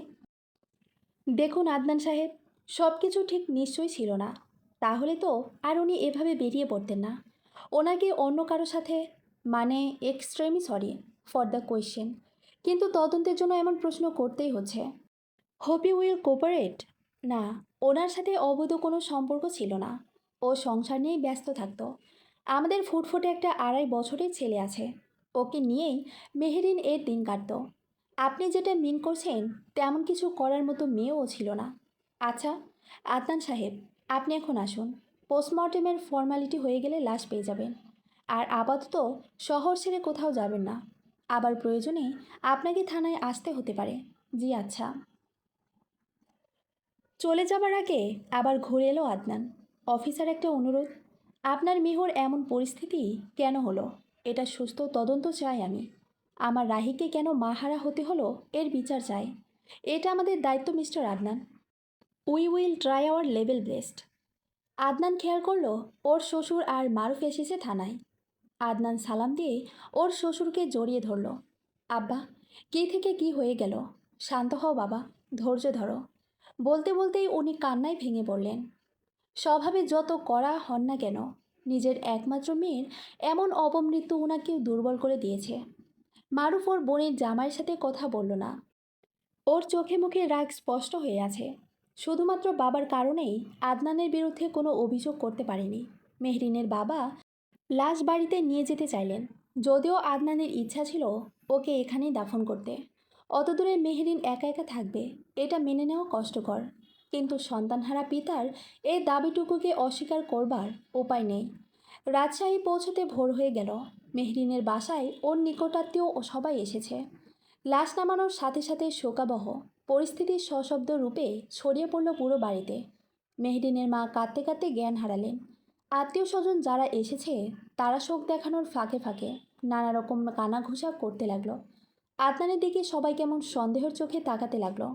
[SPEAKER 1] দেখুন আদনান সাহেব, সব কিছু ঠিক নিশ্চয়ই ছিল না। তাহলে তো আর উনি এভাবে বেরিয়ে পড়তেন না। ওনাকে অন্য কারো সাথে, মানে extremely sorry for the question, কিন্তু তদন্তের জন্য এমন প্রশ্ন করতেই হচ্ছে। Hope you will cooperate. না, ওনার সাথে অবৈধ কোনো সম্পর্ক ছিল না। ও সংসার নিয়েই ব্যস্ত থাকতো। আমাদের ফুটফুটে একটা 2.5 বছরের ছেলে আছে। ওকে নিয়েই মেহেরিন এর দিন কাটতো। আপনি যেটা মিন করছেন তেমন কিছু করার মতো মেয়েও ছিল না। আচ্ছা আদনান সাহেব, আপনি এখন আসুন। পোস্টমর্টেমের ফর্মালিটি হয়ে গেলে লাশ পেয়ে যাবেন। আর আপাতত শহর ছেড়ে কোথাও যাবেন না। আবার প্রয়োজনে আপনাকে থানায় আসতে হতে পারে। জি আচ্ছা। চলে যাবার আগে আবার ঘুরে এলো আদনান। অফিসার, একটা অনুরোধ। আপনার মেহর এমন পরিস্থিতি কেন হলো এটা সুস্থ তদন্ত চাই আমি। আমার রাহিকে কেন মাহারা হতে হলো এর বিচার চাই। এটা আমাদের দায়িত্ব mister Adnan. We will try our level best. Adnan খেয়াল করলো ওর শ্বশুর আর মারুফ এসেছে থানায়। আদনান সালাম দিয়ে ওর শ্বশুরকে জড়িয়ে ধরল। আব্বা, কী থেকে কি হয়ে গেল? শান্ত হও বাবা, ধৈর্য ধরো। বলতে বলতেই উনি কান্নায় ভেঙে পড়লেন। স্বভাবে যত কড়া হন না কেন, নিজের একমাত্র মেয়ের এমন অপমৃত্যু ওনাকেও দুর্বল করে দিয়েছে। মারুফ ওর বোনের জামাইয়ের সাথে কথা বলল না। ওর চোখে মুখে রাগ স্পষ্ট হয়ে আছে। শুধুমাত্র বাবার কারণেই আদনানের বিরুদ্ধে কোনো অভিযোগ করতে পারেনি। মেহরিনের বাবা লাশ বাড়িতে নিয়ে যেতে চাইলেন, যদিও আদনানের ইচ্ছা ছিল ওকে এখানেই দাফন করতে। অত দূরে মেহরিন একা একা থাকবে, এটা মেনে নেওয়া কষ্টকর। কিন্তু সন্তানহারা পিতার এই দাবিটুকুকে অস্বীকার করবার উপায় নেই। রাজশাহী পৌঁছতে ভোর হয়ে গেল। মেহরিনের বাসায় ওর নিকটাত্মীয় ও সবাই এসেছে। লাশ নামানোর সাথে সাথে শোকাবহ পরিস্থিতির সশব্দ রূপে ছড়িয়ে পড়ল পুরো বাড়িতে। মেহরিনের মা কাঁদতে কাঁদতে জ্ঞান হারালেন। আত্মীয় স্বজন যারা এসেছে তারা শোক দেখানোর ফাঁকে ফাঁকে নানা রকম কানাঘুষা করতে লাগলো। আদনানের দিকে সবাই কেমন সন্দেহের চোখে তাকাতে লাগলো।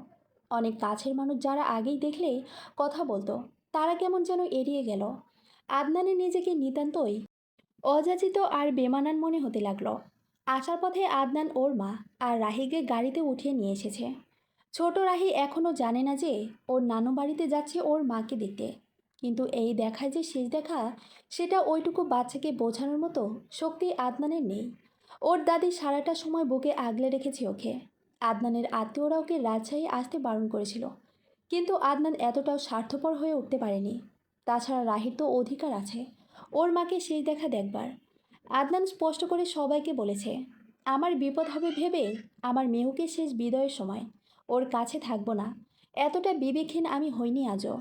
[SPEAKER 1] অনেক কাছের মানুষ যারা আগেই দেখলে কথা বলতো, তারা কেমন যেন এড়িয়ে গেল। আদনানের নিজেকে নিতান্তই অযাচিত আর বেমানান মনে হতে লাগলো। আসার পথে আদনান ওর মা আর রাহিকে গাড়িতে উঠিয়ে নিয়ে এসেছে। ছোট রাহি এখনও জানে না যে ওর নানু বাড়িতে যাচ্ছে ওর মাকে দেখতে। কিন্তু এই দেখায় যে শেষ দেখা, সেটা ওইটুকু বাচ্চাকে বোঝানোর মতো শক্তি আদনানের নেই। ওর দাদি সারাটা সময় বুকে আগলে রেখেছে ওকে। আদনানের আত্মীয়রা ওকে রাজশাহী আসতে বারণ করেছিল, কিন্তু আদনান এতটাও স্বার্থপর হয়ে উঠতে পারেনি। তাছাড়া রাহির তো অধিকার আছে ওর মাকে শেষ দেখা দেখবার। আদনান স্পষ্ট করে সবাইকে বলেছে, আমার বিপদ হবে ভেবে আমার মেহুকে শেষ বিদায়ের সময় ওর কাছে থাকবো না। এতটা বিবেকহীন আমি হইনি আজও।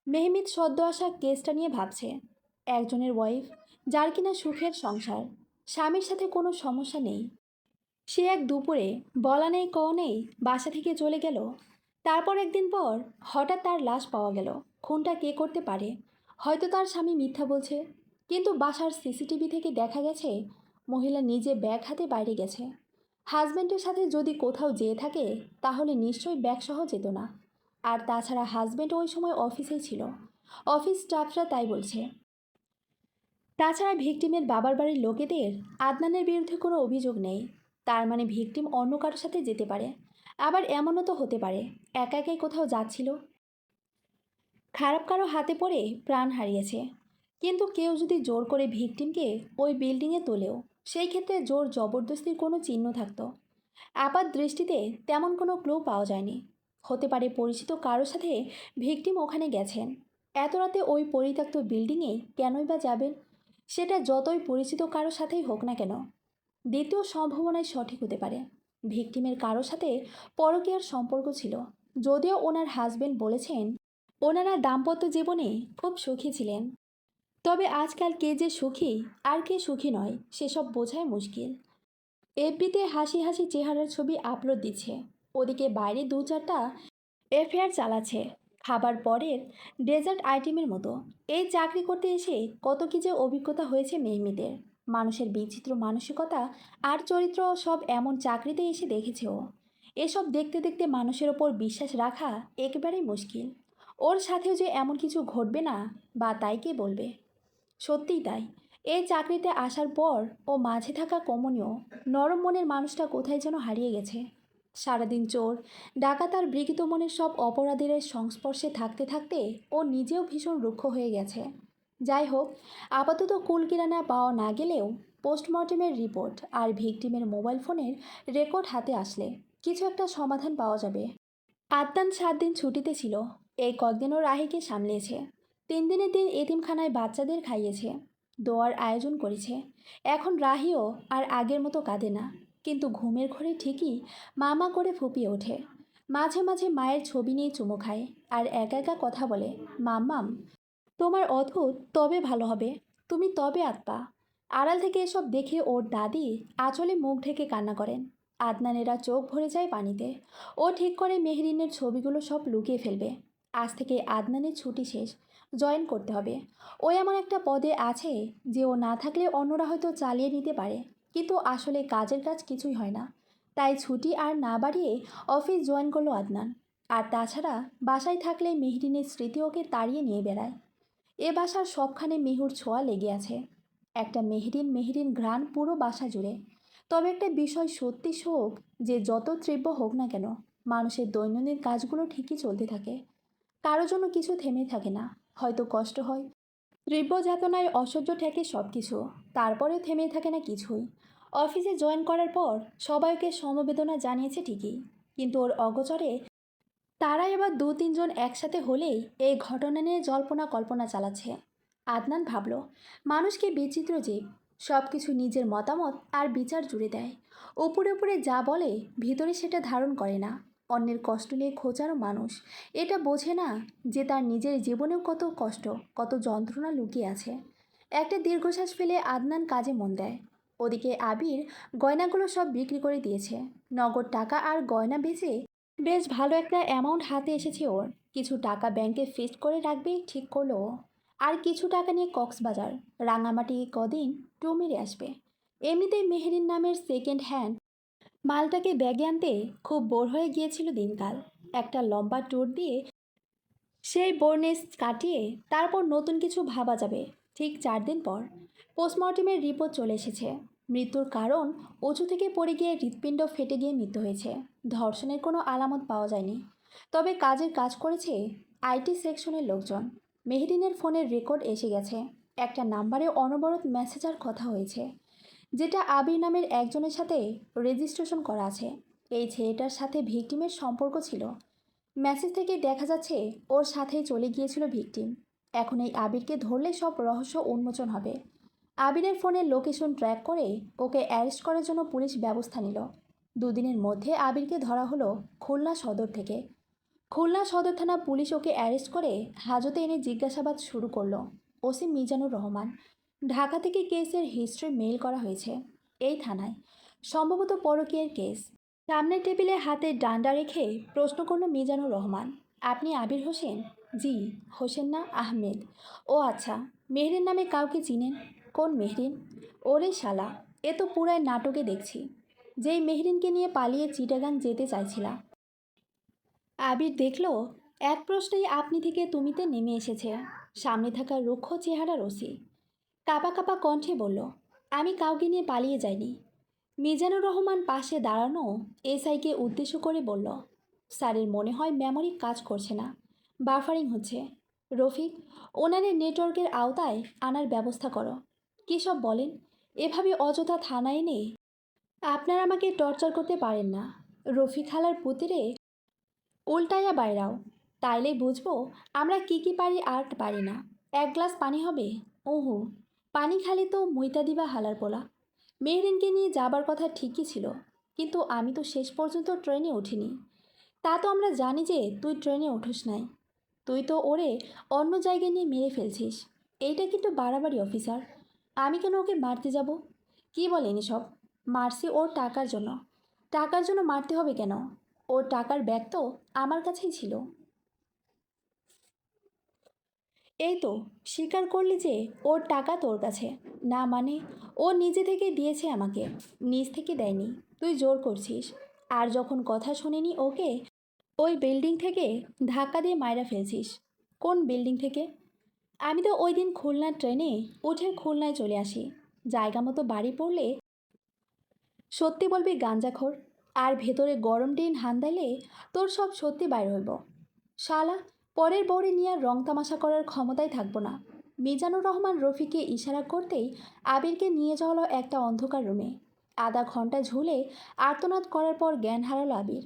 [SPEAKER 1] মেহমিদ সদ্য আসা কেসটা নিয়ে ভাবছে। একজনের ওয়াইফ, যার কিনা সুখের সংসার, স্বামীর সাথে কোনো সমস্যা নেই, সে এক দুপুরে বলা নেই কও নেই বাসা থেকে চলে গেল। তারপর একদিন পর হঠাৎ তার লাশ পাওয়া গেল। খুনটা কে করতে পারে? হয়তো তার স্বামী মিথ্যা বলছে, কিন্তু বাসার সিসিটিভি থেকে দেখা গেছে মহিলা নিজে ব্যাগ হাতে বাইরে গেছে। হাজব্যান্ডের সাথে যদি কোথাও যেয়ে থাকে তাহলে নিশ্চয়ই ব্যাগসহ যেত না। আর তাছাড়া হাজব্যান্ড ওই সময় অফিসেই ছিল, অফিস স্টাফরা তাই বলছে। তাছাড়া ভিকটিমের বাবার বাড়ির লোকেদের আদনানের বিরুদ্ধে কোনো অভিযোগ নেই। তার মানে ভিকটিম অন্য কারোর সাথে যেতে পারে। আবার এমনও তো হতে পারে একা একাই কোথাও যাচ্ছিল, খারাপ কারো হাতে পড়ে প্রাণ হারিয়েছে। কিন্তু কেউ যদি জোর করে ভিকটিমকে ওই বিল্ডিংয়ে তোলেও, সেই ক্ষেত্রে জোর জবরদস্তির কোনো চিহ্ন থাকতো। আপাত দৃষ্টিতে তেমন কোনো ক্লু পাওয়া যায়নি। হতে পারে পরিচিত কারোর সাথে ভিকটিম ওখানে গেছেন। এত রাতে ওই পরিত্যক্ত বিল্ডিংয়ে কেনই বা যাবেন? সেটা যতই পরিচিত কারোর সাথেই হোক না কেন। দ্বিতীয় সম্ভাবনাই সঠিক হতে পারে, ভিকটিমের কারোর সাথে পরকীয়ার সম্পর্ক ছিল। যদিও ওনার হাজবেন্ড বলেছেন ওনারা দাম্পত্য জীবনে খুব সুখী ছিলেন। তবে আজকাল কে যে সুখী আর কে সুখী নয় সেসব বোঝাই মুশকিল। এফবিতে হাসি হাসি চেহারার ছবি আপলোড দিচ্ছে, ওদিকে বাইরে দু চারটা এফআইআর চালাচ্ছে খাবার পরের ডেজার্ট আইটেমের মতো। এই চাকরি করতে এসে কত কী যে অভিজ্ঞতা হয়েছে মেহমিদের। মানুষের বিচিত্র মানসিকতা আর চরিত্র সব এমন চাকরিতে এসে দেখেছে ও। এসব দেখতে দেখতে মানুষের ওপর বিশ্বাস রাখা একেবারেই মুশকিল। ওর সাথেও যে এমন কিছু ঘটবে না, বা তাই কে বলবে। সত্যিই তাই, এই চাকরিতে আসার পর ও মাঝে থাকা কমনীয় নরম মনের মানুষটা কোথায় যেন হারিয়ে গেছে। সারাদিন চোর, ডাকাত আর বিকৃত মনের সব অপরাধীদের সংস্পর্শে থাকতে থাকতে ও নিজেও ভীষণ রুক্ষ হয়ে গেছে। যাই হোক, আপাতত কুলকিরানা পাওয়া না গেলেও পোস্টমর্টেমের রিপোর্ট আর ভিকটিমের মোবাইল ফোনের রেকর্ড হাতে আসলে কিছু একটা সমাধান পাওয়া যাবে। আদনান 7 দিন ছুটিতে ছিল। এই কদিনও রাহিকে সামলিয়েছে। 3 দিনের দিন এতিমখানায় বাচ্চাদের খাইয়েছে, দোয়ার আয়োজন করেছে। এখন রাহিও আর আগের মতো কাঁদে না, কিন্তু ঘুমের ঘরে ঠিকই মামা করে ফুপিয়ে ওঠে। মাঝে মাঝে মায়ের ছবি নিয়ে চুমু খায় আর একা একা কথা বলে, মাম্মাম তোমার অদ্ভুত তবে ভালো হবে, তুমি তবে আত্মা। আড়াল থেকে এসব দেখে ওর দাদি আঁচলে মুখ ঢেকে কান্না করেন। আদনানেরা চোখ ভরে যায় পানিতে। ও ঠিক করে মেহরিনের ছবিগুলো সব লুকিয়ে ফেলবে। আজ থেকে আদনানের ছুটি শেষ, জয়েন করতে হবে। ও এমন একটা পদে আছে যে ও না থাকলে অন্যরা হয়তো চালিয়ে নিতে পারে, কিন্তু আসলে কাজের কাজ কিছুই হয় না। তাই ছুটি আর না বাড়িয়ে অফিস জয়েন করলো আদনান। আর তাছাড়া বাসায় থাকলে মেহরিনের স্মৃতি ওকে তাড়িয়ে নিয়ে বেড়ায়। এ বাসার সবখানে মিহুর ছোঁয়া লেগে আছে, একটা মেহরিন মেহরিন ঘ্রাণ পুরো বাসা জুড়ে। তবে একটা বিষয় সত্যি শোক, যে যত তীব্র হোক না কেন মানুষের দৈনন্দিন কাজগুলো ঠিকই চলতে থাকে। কারো জন্য কিছু থেমে থাকে না। হয়তো কষ্ট হয়, তীব্র যাতনায় অসহ্য ঠেকে সব কিছু, তারপরেও থেমে থাকে না কিছুই। অফিসে জয়েন করার পর সবাইকে সমবেদনা জানিয়েছে ঠিকই, কিন্তু ওর অগোচরে তারা এবার 2-3 জন একসাথে হলেই এই ঘটনা নিয়ে জল্পনা কল্পনা চালাচ্ছে। আদনান ভাবল, মানুষকে বিচিত্র জীব, সব কিছু নিজের মতামত আর বিচার জুড়ে দেয়। উপরে উপরে যা বলে ভিতরে সেটা ধারণ করে না। অন্যের কষ্ট নিয়ে খোঁচারও মানুষ এটা বোঝে না যে তার নিজের জীবনেও কত কষ্ট, কত যন্ত্রণা লুকিয়ে আছে। একটা দীর্ঘশ্বাস ফেলে আদনান কাজে মন দেয়। ওদিকে আবির গয়নাগুলো সব বিক্রি করে দিয়েছে। নগদ টাকা আর গয়না বেচে বেশ ভালো একটা অ্যামাউন্ট হাতে এসেছে ওর। কিছু টাকা ব্যাংকে ফিক্সড করে রাখবে ঠিক করলো ও। আর কিছু টাকা নিয়ে কক্সবাজার, রাঙামাটি কদিন টু মেরে আসবে। এমনিতেই মেহেরিন নামের সেকেন্ড হ্যান্ড মালটাকে ব্যাগে আনতে খুব বোর হয়ে গিয়েছিল দিনকাল। একটা লম্বা ট্যুর দিয়ে সেই বোরনেস কাটিয়ে তারপর নতুন কিছু ভাবা যাবে, ঠিক 4 দিন পর পোস্টমর্টেমের রিপোর্ট চলে এসেছে। মৃত্যুর কারণ উঁচু থেকে পড়ে গিয়ে হৃৎপিণ্ড ফেটে গিয়ে মৃত্যু হয়েছে। ধর্ষণের কোনো আলামত পাওয়া যায়নি। তবে কাজের কাজ করেছে আইটি সেকশনের লোকজন। মেহরিনের ফোনের রেকর্ড এসে গেছে। একটা নাম্বারে অনবরত মেসেজার কথা হয়েছে, যেটা আবির নামের একজনের সাথে রেজিস্ট্রেশন করা আছে। এই ছেলেটার সাথে ভিকটিমের সম্পর্ক ছিল। মেসেজ থেকে দেখা যাচ্ছে ওর সাথেই চলে গিয়েছিল ভিকটিম। এখন এই আবিরকে ধরলে সব রহস্য উন্মোচন হবে। আবিরের ফোনের লোকেশন ট্র্যাক করে ওকে অ্যারেস্ট করার জন্য পুলিশ ব্যবস্থা নিল। 2 দিনের মধ্যে আবিরকে ধরা হলো খুলনা সদর থেকে। খুলনা সদর থানা পুলিশ ওকে অ্যারেস্ট করে হাজতে এনে জিজ্ঞাসাবাদ শুরু করলো। ওসি মিজানুর রহমান। ঢাকা থেকে কেসের হিস্ট্রি মেইল করা হয়েছে এই থানায়। সম্ভবত পরকীয়ার কেস। সামনের টেবিলে হাতে ডান্ডা রেখে প্রশ্ন করল মিজানুর রহমান, আপনি আবির হোসেন? জি। হোসেন না, আহমেদ। ও আচ্ছা, মেহরিন নামে কাউকে চিনেন? কোন মেহরিন? ওরে শালা, এ তো পুরাই নাটকে দেখছি। যেই মেহরিনকে নিয়ে পালিয়ে চিটাগাং যেতে চাইছিলা। আবির দেখল এক প্রশ্নেই আপনি থেকে তুমিতে নেমে এসেছে। সামনে থাকা রুক্ষ চেহারার ওসি কাঁপা কাঁপা কণ্ঠে বলল, আমি কাউকে নিয়ে পালিয়ে যাইনি। মিজানুর রহমান পাশে দাঁড়ানো এসআইকে উদ্দেশ্য করে বলল, স্যারের মনে হয় মেমোরি কাজ করছে না, বাফারিং হচ্ছে। রফিক, ওনাদের নেটওয়ার্কের আওতায় আনার ব্যবস্থা করো। কী সব বলেন? এভাবে অযথা থানায় এনে আপনারা আমাকে টর্চার করতে পারেন না। রফিক হালার পুতিরে উল্টাইয়া বাইরাও, তাইলেই বুঝবো আমরা কি পারি আর পারি না। 1 গ্লাস পানি হবে? ওহু, পানি খালি তো মুইতা দিবা হালার পোলা। মেহরিনকে নিয়ে যাবার কথা ঠিকই ছিল, কিন্তু আমি তো শেষ পর্যন্ত ট্রেনে উঠিনি। তা তো আমরা জানি যে তুই ট্রেনে উঠোস নাই। তুই তো ওরে অন্য জায়গায় নিয়ে মেরে ফেলছিস। এইটা কিন্তু বাড়াবাড়ি অফিসার। আমি কেন ওকে মারতে যাব? কি বলেন সব? মারছি ওর টাকার জন্য। টাকার জন্য মারতে হবে কেন? ওর টাকার ব্যাগ তো আমার কাছেই ছিল। এই তো স্বীকার করলি যে ওর টাকা তোর কাছে। না মানে, ও নিজে থেকে দিয়েছে আমাকে, নিজ থেকে দেয়নি। তুই জোর করছিস। আর যখন কথা শোনেনি ওকে ওই বিল্ডিং থেকে ধাক্কা দিয়ে মাইরা ফেলছিস। কোন বিল্ডিং থেকে? আমি তো ওই দিন খুলনার ট্রেনে উঠে খুলনায় চলে আসি। জায়গা মতো বাড়ি পড়লে সত্যি বলবি গাঞ্জাখোর। আর ভেতরে গরম ডিন হান্দাইলে তোর সব সত্যি বাইর হইব। শালা, পরের বউরে নিয়ে আর রং তামাশা করার ক্ষমতাই থাকবো না। মিজানুর রহমান রফিকে ইশারা করতেই আবিরকে নিয়ে যাওয়া হলো একটা অন্ধকার রুমে। আধা ঘন্টা ঝুলে আর্তনাদ করার পর জ্ঞান হারালো আবির।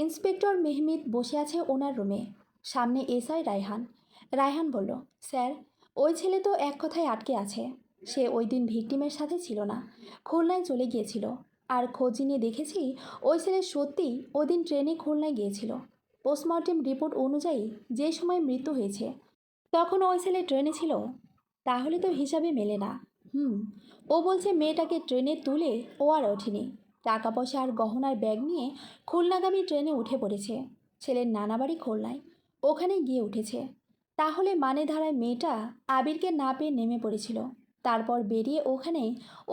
[SPEAKER 1] ইন্সপেক্টর মেহমিদ বসে আছে ওনার রুমে। সামনে এসআই রায়হান। রায়হান বলল, স্যার, ওই ছেলে তো এক কথায় আটকে আছে। সে ওই দিন ভিকটিমের সাথে ছিল না, খুলনায় চলে গিয়েছিল। আর খোঁজ নিয়ে দেখেছি ওই ছেলে সত্যিই ওই দিন ট্রেনে খুলনায় গিয়েছিল। পোস্টমর্টেম রিপোর্ট অনুযায়ী যে সময় মৃত্যু হয়েছে তখন ওই ছেলে ট্রেনে ছিল। তাহলে তো হিসাবে মেলে না। হুম, ও বলছে মেয়েটাকে ট্রেনে তুলে ও আর ওঠেনি। টাকা পয়সা আর গহনার ব্যাগ নিয়ে খুলনাগামী ট্রেনে উঠে পড়েছে। ছেলের নানা বাড়ি খুলনায়, ওখানে গিয়ে উঠেছে। তাহলে মানে ধারায় মেয়েটা আবিরকে না পেয়ে নেমে পড়েছিল। তারপর বেরিয়ে ওখানে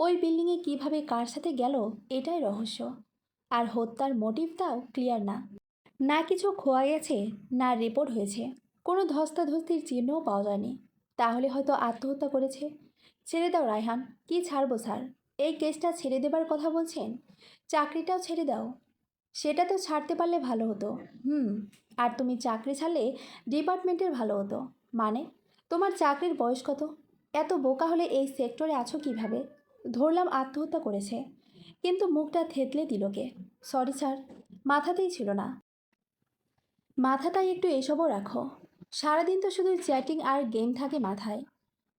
[SPEAKER 1] ওই বিল্ডিংয়ে কিভাবে কার সাথে গেল এটাই রহস্য। আর হত্যার মোটিভটাও ক্লিয়ার না। না কিছু খোয়া গেছে, না রিপোর্ট হয়েছে, কোনো ধস্তাধস্তির চিহ্নও পাওয়া যায়নি। তাহলে হয়তো আত্মহত্যা করেছে। ছেড়ে দাও রায়হান। কি ছাড়বো স্যার? এই কেসটা ছেড়ে দেবার কথা বলছেন? চাকরিটাও ছেড়ে দাও। সেটা তো ছাড়তে পারলে ভালো হতো। হুম, আর তুমি চাকরি ছাড়লে ডিপার্টমেন্টের ভালো হতো। মানে, তোমার চাকরির বয়স কত? এত বোকা হলে এই সেক্টরে আছো কিভাবে? ধরলাম আত্মহত্যা করেছে, কিন্তু মুখটা থেতলে দিল কে? সরি স্যার, মাথাতেই ছিল না। মাথাটাই একটু এসবও রাখো। সারাদিন তো শুধু চ্যাটিং আর গেম থাকে মাথায়।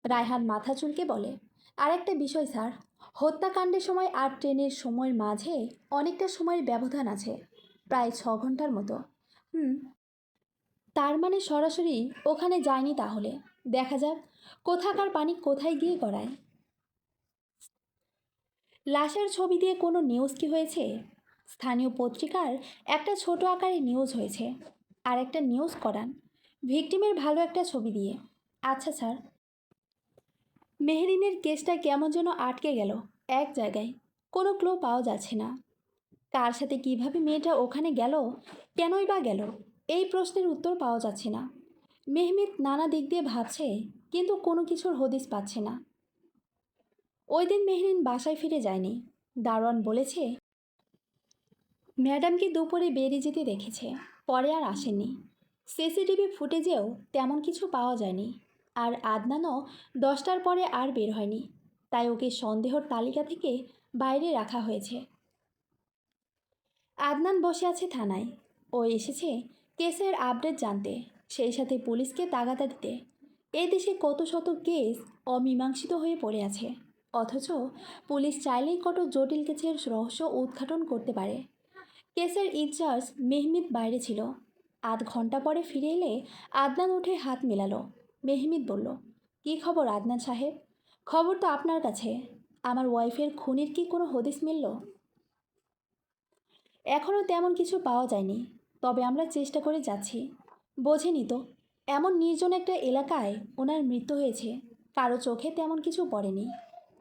[SPEAKER 1] রায়হান মাথা চুলকে বলে, আর একটা বিষয় স্যার, হত্যাকাণ্ডের সময় আর ট্রেনের সময়ের মাঝে অনেকটা সময়ের ব্যবধান আছে, প্রায় 6 ঘন্টার মতো। হুম, তার মানে সরাসরি ওখানে যায়নি তাহলে। দেখা যাক কোথাকার পানি কোথায় গিয়ে গড়ায়। লাশের ছবি দিয়ে কোনো নিউজ কি হয়েছে? স্থানীয় পত্রিকার একটা ছোট আকারে নিউজ হয়েছে। আর একটা নিউজ করান ভিকটিমের ভালো একটা ছবি দিয়ে। আচ্ছা স্যার। মেহরিনের কেসটা কেমন যেন আটকে গেল এক জায়গায়। কোনো ক্লু পাওয়া যাচ্ছে না। কার সাথে কিভাবে মেয়েটা ওখানে গেল, কেনই বা গেল, এই প্রশ্নের উত্তর পাওয়া যাচ্ছে না। মেহমিদ নানা দিক দিয়ে ভাবছে, কিন্তু কোনো কিছুর হদিস পাচ্ছে না। ওই দিন মেহরিন বাসায় ফিরে যায়নি। দারোয়ান বলেছে ম্যাডামকে দুপুরে বেরিয়ে যেতে দেখেছে, পরে আর আসেননি। সিসিটিভি ফুটেজেও তেমন কিছু পাওয়া যায়নি। আর আদনানও 10টার পরে আর বের হয়নি, তাই ওকে সন্দেহর তালিকা থেকে বাইরে রাখা হয়েছে। আদনান বসে আছে থানায়। ও এসেছে কেসের আপডেট জানতে, সেই সাথে পুলিশকে তাগাদা দিতে। এই দেশে কত শত কেস অমীমাংসিত হয়ে পড়ে আছে, অথচ পুলিশ চাইলেই কত জটিল কেসের রহস্য উদ্ঘাটন করতে পারে। কেসের ইনচার্জ মেহমিদ বাইরে ছিল। আধ ঘন্টা পরে ফিরে এলে আদনান উঠে হাত মেলালো। মেহমিদ বলল, কী খবর আদনান সাহেব? খবর তো আপনার কাছে। আমার ওয়াইফের খুনির কি কোনো হদিস মিলল? এখনও তেমন কিছু পাওয়া যায়নি, তবে আমরা চেষ্টা করে যাচ্ছি। বোঝেনি তো, এমন নির্জন একটা এলাকায় ওনার মৃত্যু হয়েছে, কারো চোখে তেমন কিছু পড়েনি।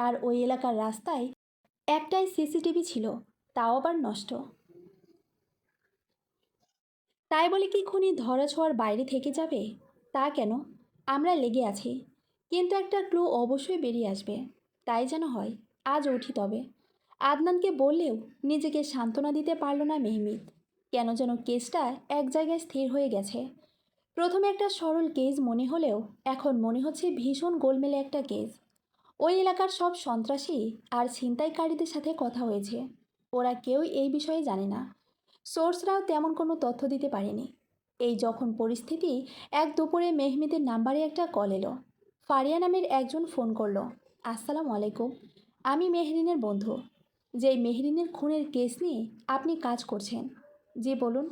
[SPEAKER 1] আর ওই এলাকার রাস্তায় একটাই সিসিটিভি ছিল, তাও আবার নষ্ট। তাই বলে কি খুনি ধরাছোঁয়ার বাইরে থেকে যাবে? তা কেন? আমরা লেগে আছি, কিন্তু একটা ক্লু অবশ্যই বেরিয়ে আসবে। তাই যেন হয়। আজ উঠি তবে। আদনানকে বললেও নিজেকে সান্ত্বনা দিতে পারল না মেহমিদ। কেন যেন কেসটা এক জায়গায় স্থির হয়ে গেছে। প্রথমে একটা সরল কেস মনে হলেও এখন মনে হচ্ছে ভীষণ গোলমেলে একটা কেস। ওই এলাকার সব সন্ত্রাসী আর ছিনতাইকারীদের সাথে কথা হয়েছে। ওরা কেউই এই বিষয়ে জানে না। সোর্সরাও তেমন কোনো তথ্য দিতে পারেনি। এই যখন পরিস্থিতি, এক দুপুরে মেহমিদের নাম্বারে একটা কল এলো। ফারিয়া নামের একজন ফোন করলো। আসসালামু আলাইকুম, আমি মেহরিনের বন্ধু। যেই মেহরিনের খুনের কেস নিয়ে আপনি কাজ করছেন। জি বলুন।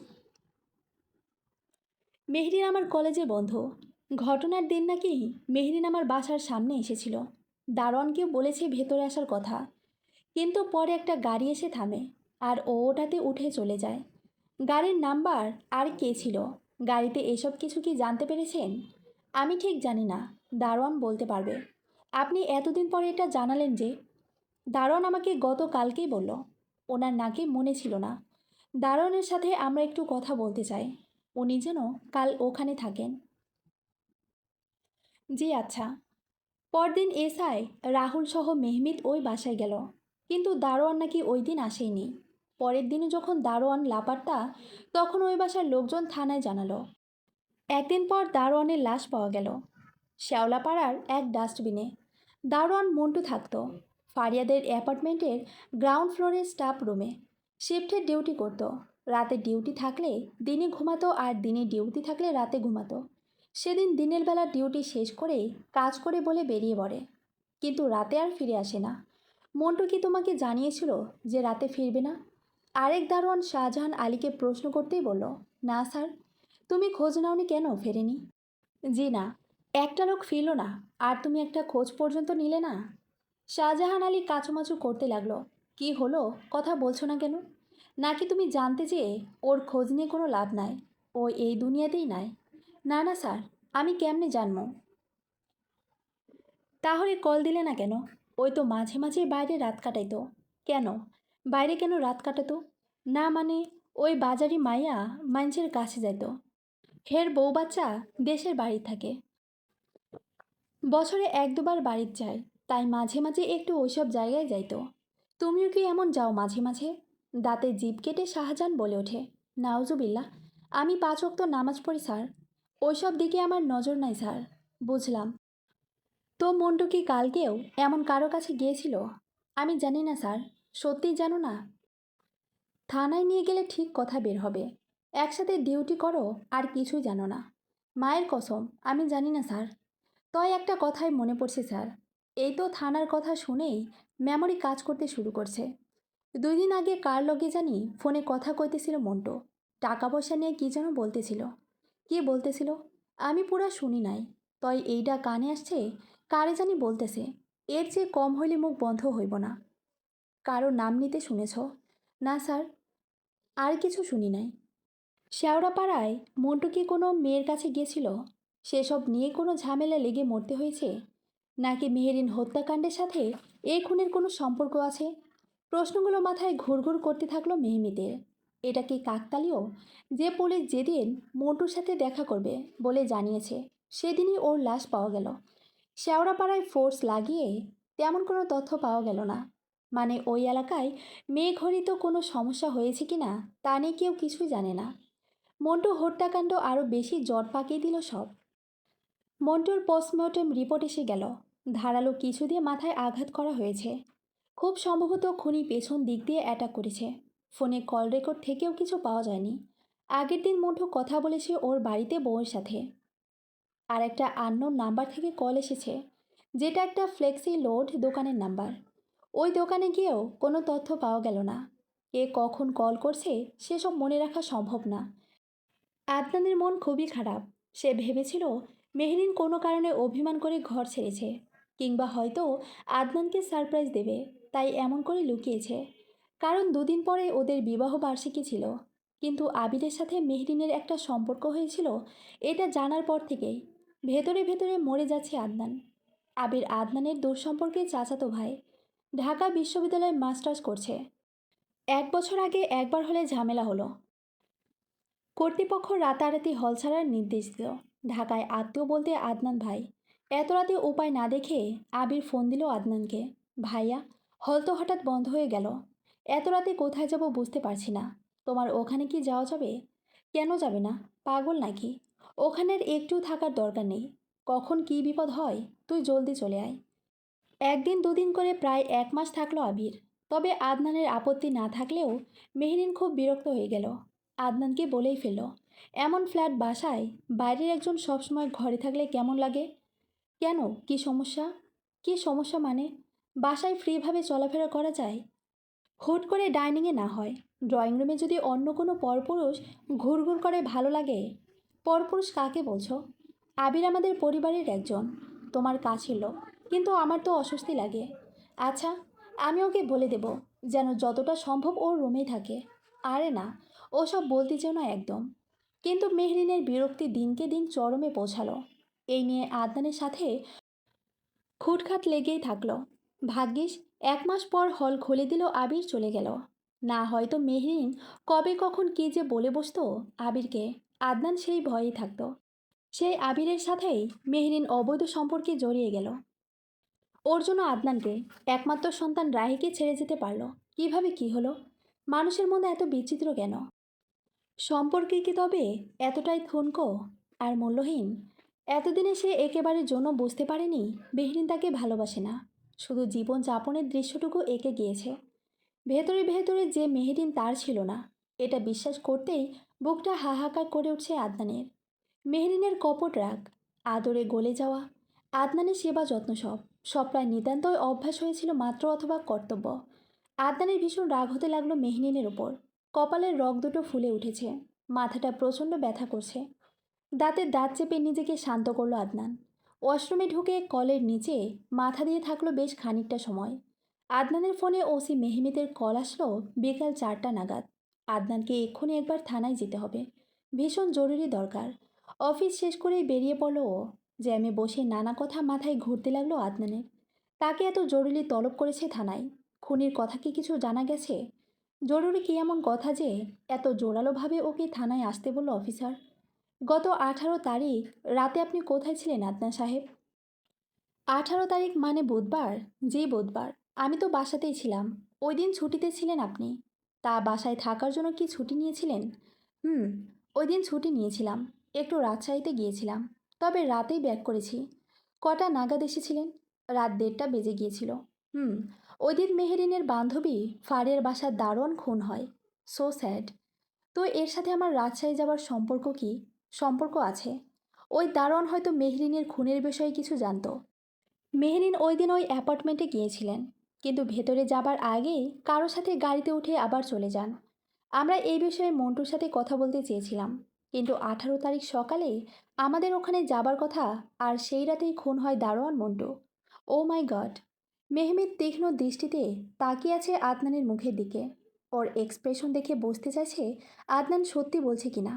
[SPEAKER 1] মেহরিন আমার কলেজের বন্ধু। ঘটনার দিন নাকি মেহরিন আমার বাসার সামনে এসেছিল। দারোয়ানকেও বলেছে ভেতরে আসার কথা, কিন্তু পরে একটা গাড়ি এসে থামে আর ও ওটাতে উঠে চলে যায়। গাড়ির নাম্বার আর কে ছিল, গাড়িতে এসব কিছু কি জানতে পেরেছেন? আমি ঠিক জানি না, দারোয়ান বলতে পারবে। আপনি এতদিন পরে এটা জানালেন যে? দারোয়ান আমাকে গতকালকেই বলল। ওনার নাকি মনে ছিল না। দারোয়ানের সাথে আমরা একটু কথা বলতে চাই। উনি যেন কাল ওখানে থাকেন। জি আচ্ছা। পরদিন এসআই রাহুল সহ মেহমিদ ওই বাসায় গেল, কিন্তু দারোয়ান নাকি ওই দিন আসেনি। পরের দিনে যখন দারোয়ান লাপাত্তা, তখন ওই বাসার লোকজন থানায় জানালো। একদিন পর দারোয়ানের লাশ পাওয়া গেল শ্যাওলাপাড়ার এক ডাস্টবিনে। দারোয়ান মন্টু থাকতো ফারিয়াদের অ্যাপার্টমেন্টের গ্রাউন্ড ফ্লোরের স্টাফ রুমে। শিফটের ডিউটি করত। রাতে ডিউটি থাকলে দিনে ঘুমাতো, আর দিনে ডিউটি থাকলে রাতে ঘুমাতো। সেদিন দিনের বেলা ডিউটি শেষ করে কাজ করে বলে বেরিয়ে পড়ে, কিন্তু রাতে আর ফিরে আসে না। মন্টু কি তোমাকে জানিয়েছিল যে রাতে ফিরবে না? আরেক দারোয়ান শাহজাহান আলীকে প্রশ্ন করতেই বলল, না স্যার। তুমি খোঁজ নাওনি কেন ফেরেনি? জি না, একটা লোক ফিরল না, আর তুমি একটা খোঁজ পর্যন্ত নিলে না। শাহজাহান আলী কাচুমাচু করতে লাগলো। কি হলো, কথা বলছো না কেন? নাকি তুমি জানতে চেয়ে ওর খোঁজ নিয়ে কোনো লাভ নাই? ও এই দুনিয়াতেই নাই। না না স্যার, আমি কেমনে জানবো? তাহলে কল দিলে না কেন? ওই তো মাঝে মাঝে বাইরে রাত কাটাইতো। কেন? বাইরে কেন রাত কাটাতো? না মানে, ওই বাজারি মাইয়া মানুষের কাছে যাইত। হের বউ বাচ্চা দেশের বাড়ি থাকে, বছরে এক দুবার বাড়ির যায়, তাই মাঝে মাঝে একটু ওইসব জায়গায় যাইতো। তুমিও কি এমন যাও মাঝে মাঝে? দাঁতে জিভ কেটে শাহজাহান বলে ওঠে, নাউজুবিল্লাহ। আমি 5 ওয়াক্ত নামাজ পড়ি স্যার। ওইসব দিকে আমার নজর নাই স্যার। বুঝলাম। তো মন্টু কি কালকেও এমন কারো কাছে গিয়েছিল? আমি জানি না স্যার। সত্যিই জানো না? থানায় নিয়ে গেলে ঠিক কথা বের হবে। একসাথে ডিউটি করো আর কিছুই জানো না। মায়ের কসম, আমি জানি না স্যার। তয় একটা কথাই মনে পড়ছে স্যার। এই তো থানার কথা শুনেই মেমোরি কাজ করতে শুরু করছে। 2 দিন আগে কার লগে জানি ফোনে কথা কইতেছিল মন্টু। টাকা পয়সা নিয়ে কী যেন বলতেছিল। কি বলতেছিল আমি পুরা শুনি নাই, তয় এইটা কানে আসছে। কারে জানি বলতেছে, এর চেয়ে কম হইলে মুখ বন্ধ হইব না। কারো নাম নিতে শুনেছ? না স্যার, আর কিছু শুনি নাই। শেওড়াপাড়ায় মন্টু কি কোনো মেয়ের কাছে গিয়েছিল? সেসব নিয়ে কোনো ঝামেলা লেগে মরতে হয়েছে? নাকি মেহেরিন হত্যাকাণ্ডের সাথে এই খুনের কোনো সম্পর্ক আছে? প্রশ্নগুলো মাথায় ঘুরঘুর করতে থাকলো মেহমিদের। এটা কি কাকতালীয় যে পুলিশ যেদিন মন্টুর সাথে দেখা করবে বলে জানিয়েছে সেদিনই ওর লাশ পাওয়া গেল? শেওড়াপাড়ায় ফোর্স লাগিয়ে তেমন কোনো তথ্য পাওয়া গেল না। মানে ওই এলাকায় মেঘঘরিত কোনো সমস্যা হয়েছে কি না তা নিয়ে কেউ কিছুই জানে না। মন্টু হত্যাকাণ্ড আরও বেশি জট পাকিয়ে দিল সব। মন্টুর পোস্টমর্টেম রিপোর্ট এসে গেল। ধারালো কিছু দিয়ে মাথায় আঘাত করা হয়েছে। খুব সম্ভবত খুনি পেছন দিক দিয়ে অ্যাটাক করেছে। ফোনে কল রেকর্ড থেকেও কিছু পাওয়া যায়নি। আগের দিন মন্টু কথা বলেছে ওর বাড়িতে বউয়ের সাথে। আর একটা আননোন নাম্বার থেকে কল এসেছে, যেটা একটা ফ্লেক্সি লোড দোকানের নাম্বার। ওই দোকানে গিয়েও কোনো তথ্য পাওয়া গেল না। কে কখন কল করছে সেসব মনে রাখা সম্ভব না। আদনানের মন খুবই খারাপ। সে ভেবেছিল মেহরিন কোনো কারণে অভিমান করে ঘর ছেড়েছে, কিংবা হয়তো আদনানকে সারপ্রাইজ দেবে, তাই এমন করে লুকিয়েছে। কারণ দুদিন পরে ওদের বিবাহ বার্ষিকী ছিল। কিন্তু আবিরের সাথে মেহরিনের একটা সম্পর্ক হয়েছিল, এটা জানার পর থেকেই ভেতরে ভেতরে মরে যাচ্ছে আদনান। আবির আদনানের দূর সম্পর্কে চাচাতো ভাই। ঢাকা বিশ্ববিদ্যালয়ে মাস্টার্স করছে। 1 বছর আগে একবার হলে ঝামেলা হলো। কর্তৃপক্ষ রাতারাতি হল ছাড়ার নির্দেশ দিল। ঢাকায় আত্মীয় বলতে আদনান ভাই। এত রাতে উপায় না দেখে আবির ফোন দিল আদনানকে। ভাইয়া, হল তো হঠাৎ বন্ধ হয়ে গেল। এত রাতে কোথায় যাব বুঝতে পারছি না। তোমার ওখানে কি যাওয়া যাবে? কেন যাবে না? পাগল নাকি? ওখানের একটু থাকার দরকার নেই। কখন কি বিপদ হয়, তুই জলদি চলে আয়। একদিন দুদিন করে প্রায় 1 মাস থাকলো আবির। তবে আদনানের আপত্তি না থাকলেও মেহরিন খুব বিরক্ত হয়ে গেল। আদনানকে বলেই ফেলল, এমন ফ্ল্যাট বাসায় বাইরের একজন সবসময় ঘরে থাকলে কেমন লাগে? কেন, কি সমস্যা? কি সমস্যা মানে? বাসায় ফ্রিভাবে চলাফেরা করা যায়। হুট করে ডাইনিংয়ে না হয়, ড্রয়িং রুমে যদি অন্য কোনো পরপুরুষ ঘুরঘুর করে ভালো লাগে। পরপুরুষ কাকে বলছো? আবির আমাদের পরিবারের একজন, তোমার কাছের লোক, কিন্তু আমার তো অস্বস্তি লাগে। আচ্ছা, আমি ওকে বলে দেব যেন যতটা সম্ভব ওর রুমেই থাকে। আরে না, ওসব বলতে চেও না একদম। কিন্তু মেহরিনের বিরক্তি দিনকে দিন চরমে পৌঁছালো। এই নিয়ে আদনানের সাথে খুটখাট লেগেই থাকলো। ভাগ্যিস 1 মাস পর হল খুলে দিল, আবির চলে গেল। না হয়তো মেহরিন কবে কখন কী যে বলে বসতো আবিরকে। আদনান সেই ভয়েই থাকতো। সেই আবিরের সাথেই মেহরিন অবৈধ সম্পর্কে জড়িয়ে গেল। ওর জন্য আদনানকে, একমাত্র সন্তান রাহিকে ছেড়ে যেতে পারলো। কিভাবে কি হলো? মানুষের মনে এত বিচিত্র কেন? সম্পর্কে কি তবে এতটাই ঠুনকো আর মূল্যহীন? এতদিনে সে একেবারের জন্য বুঝতে পারেনি মেহরিন তাকে ভালোবাসে না, শুধু জীবন যাপনের দৃশ্যটুকু এঁকে গিয়েছে। ভেতরে ভেতরে যে মেহরিন তার ছিল না, এটা বিশ্বাস করতেই বুকটা হাহাকার করে উঠছে আদনানের। মেহরিনের কপট রাগ, আদরে গলে যাওয়া, আদনানের সেবা যত্ন সব সব প্রায় নিতান্তই অভ্যাস হয়েছিল মাত্র অথবা কর্তব্য। আদনানের ভীষণ রাগ হতে লাগলো মেহরিনের ওপর। কপালের রগ দুটো ফুলে উঠেছে। মাথাটা প্রচণ্ড ব্যথা করছে। দাঁতে দাঁত চেপে নিজেকে শান্ত করলো আদনান। ওয়াশরুমে ঢুকে কলের নিচে মাথা দিয়ে থাকলো বেশ খানিকটা সময়। আদনানের ফোনে ওসি মেহমিদের কল আসলো বিকাল 4টা নাগাদ। আদনানকে এক্ষুনি একবার থানায় যেতে হবে, ভীষণ জরুরি দরকার। অফিস শেষ করেই বেরিয়ে পড়ল ও। জ্যামে বসে নানা কথা মাথায় ঘুরতে লাগলো আদনানের। তাকে এত জরুরি তলব করেছে থানায়। খুনির কথা কি কিছু জানা গেছে? জরুরি কি এমন কথা যে এত জোরালোভাবে ওকে থানায় আসতে বলল অফিসার? গত 18 তারিখ রাতে আপনি কোথায় ছিলেন আদনান সাহেব? 18 তারিখ মানে বুধবার? জি বুধবার। আমি তো বাসাতেই ছিলাম। ওই দিন ছুটিতে ছিলেন আপনি? তা বাসায় থাকার জন্য কি ছুটি নিয়েছিলেন? হুম, ওই দিন ছুটি নিয়েছিলাম। একটু রাজশাহীতে গিয়েছিলাম, তবে রাতেই ব্যাক করেছি। কটা নাগাদ এসেছিলেন? রাত 1:30টা বেজে গিয়েছিল। হুম, ওই দিন মেহেরিনের বান্ধবী ফারিয়ার বাসার দারোয়ান খুন হয়। So sad. তো এর সাথে আমার রাজশাহী যাবার সম্পর্ক কি? সম্পর্ক আছে। ওই দারোয়ান হয়তো মেহরিনের খুনের বিষয়ে কিছু জানতো। মেহরিন ওই দিন ওই অ্যাপার্টমেন্টে গিয়েছিলেন, কিন্তু ভেতরে যাবার আগেই কারোর সাথে গাড়িতে উঠে আবার চলে যান। আমরা এই বিষয়ে মন্টুর সাথে কথা বলতে চেয়েছিলাম, কিন্তু 18 তারিখ সকালে আমাদের ওখানে যাবার কথা, আর সেই রাতেই খুন হয় দারোয়ান মন্টু। ও মাই গড! মেহমিদ তীক্ষ্ণ দৃষ্টিতে তাকিয়ে আছে আদনানের মুখের দিকে। ওর এক্সপ্রেশন দেখে বুঝতে চাইছে আদনান সত্যি বলছে কিনা।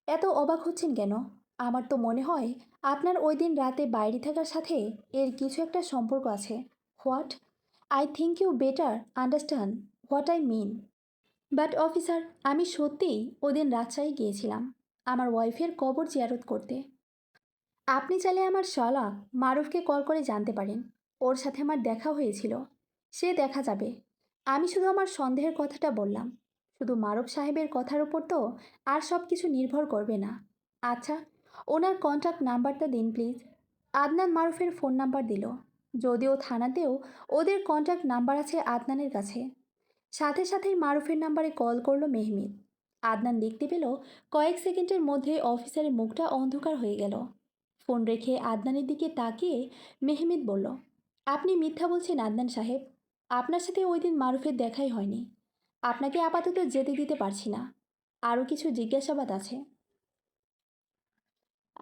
[SPEAKER 1] এত অবাক হচ্ছেন কেন? আমার তো মনে হয় আপনার ওই দিন রাতে বাইরে থাকার সাথে এর কিছু একটা সম্পর্ক আছে। What? I think you better understand what I mean. But officer, আমি সত্যিই ওদিন রাজশাহী গিয়েছিলাম আমার ওয়াইফের কবর জিয়ারত করতে। আপনি চাইলে আমার শালা মারুফকে কল করে জানতে পারেন, ওর সাথে আমার দেখা হয়েছিল। সে দেখা যাবে। আমি শুধু আমার সন্দেহের কথাটা বললাম। শুধু মারুফ সাহেবের কথার উপর তো আর সব কিছু নির্ভর করবে না। আচ্ছা, ওনার কন্ট্যাক্ট নাম্বারটা দিন প্লিজ। আদনান মারুফের ফোন নাম্বার দিল। যদিও থানাতেও ওদের কন্ট্যাক্ট নাম্বার আছে আদনানের কাছে। সাথে সাথেই মারুফের নাম্বারে কল করলো মেহমিদ। আদনান দেখতে পেল কয়েক সেকেন্ডের মধ্যে অফিসারের মুখটা অন্ধকার হয়ে গেল। ফোন রেখে আদনানের দিকে তাকিয়ে মেহমিদ বলল, আপনি মিথ্যা বলছেন আদনান সাহেব। আপনার সাথে ওই দিন মারুফের দেখাই হয়নি। আপনাকে আপাতত যেতে দিতে পারছি না। আরও কিছু জিজ্ঞাসাবাদ আছে।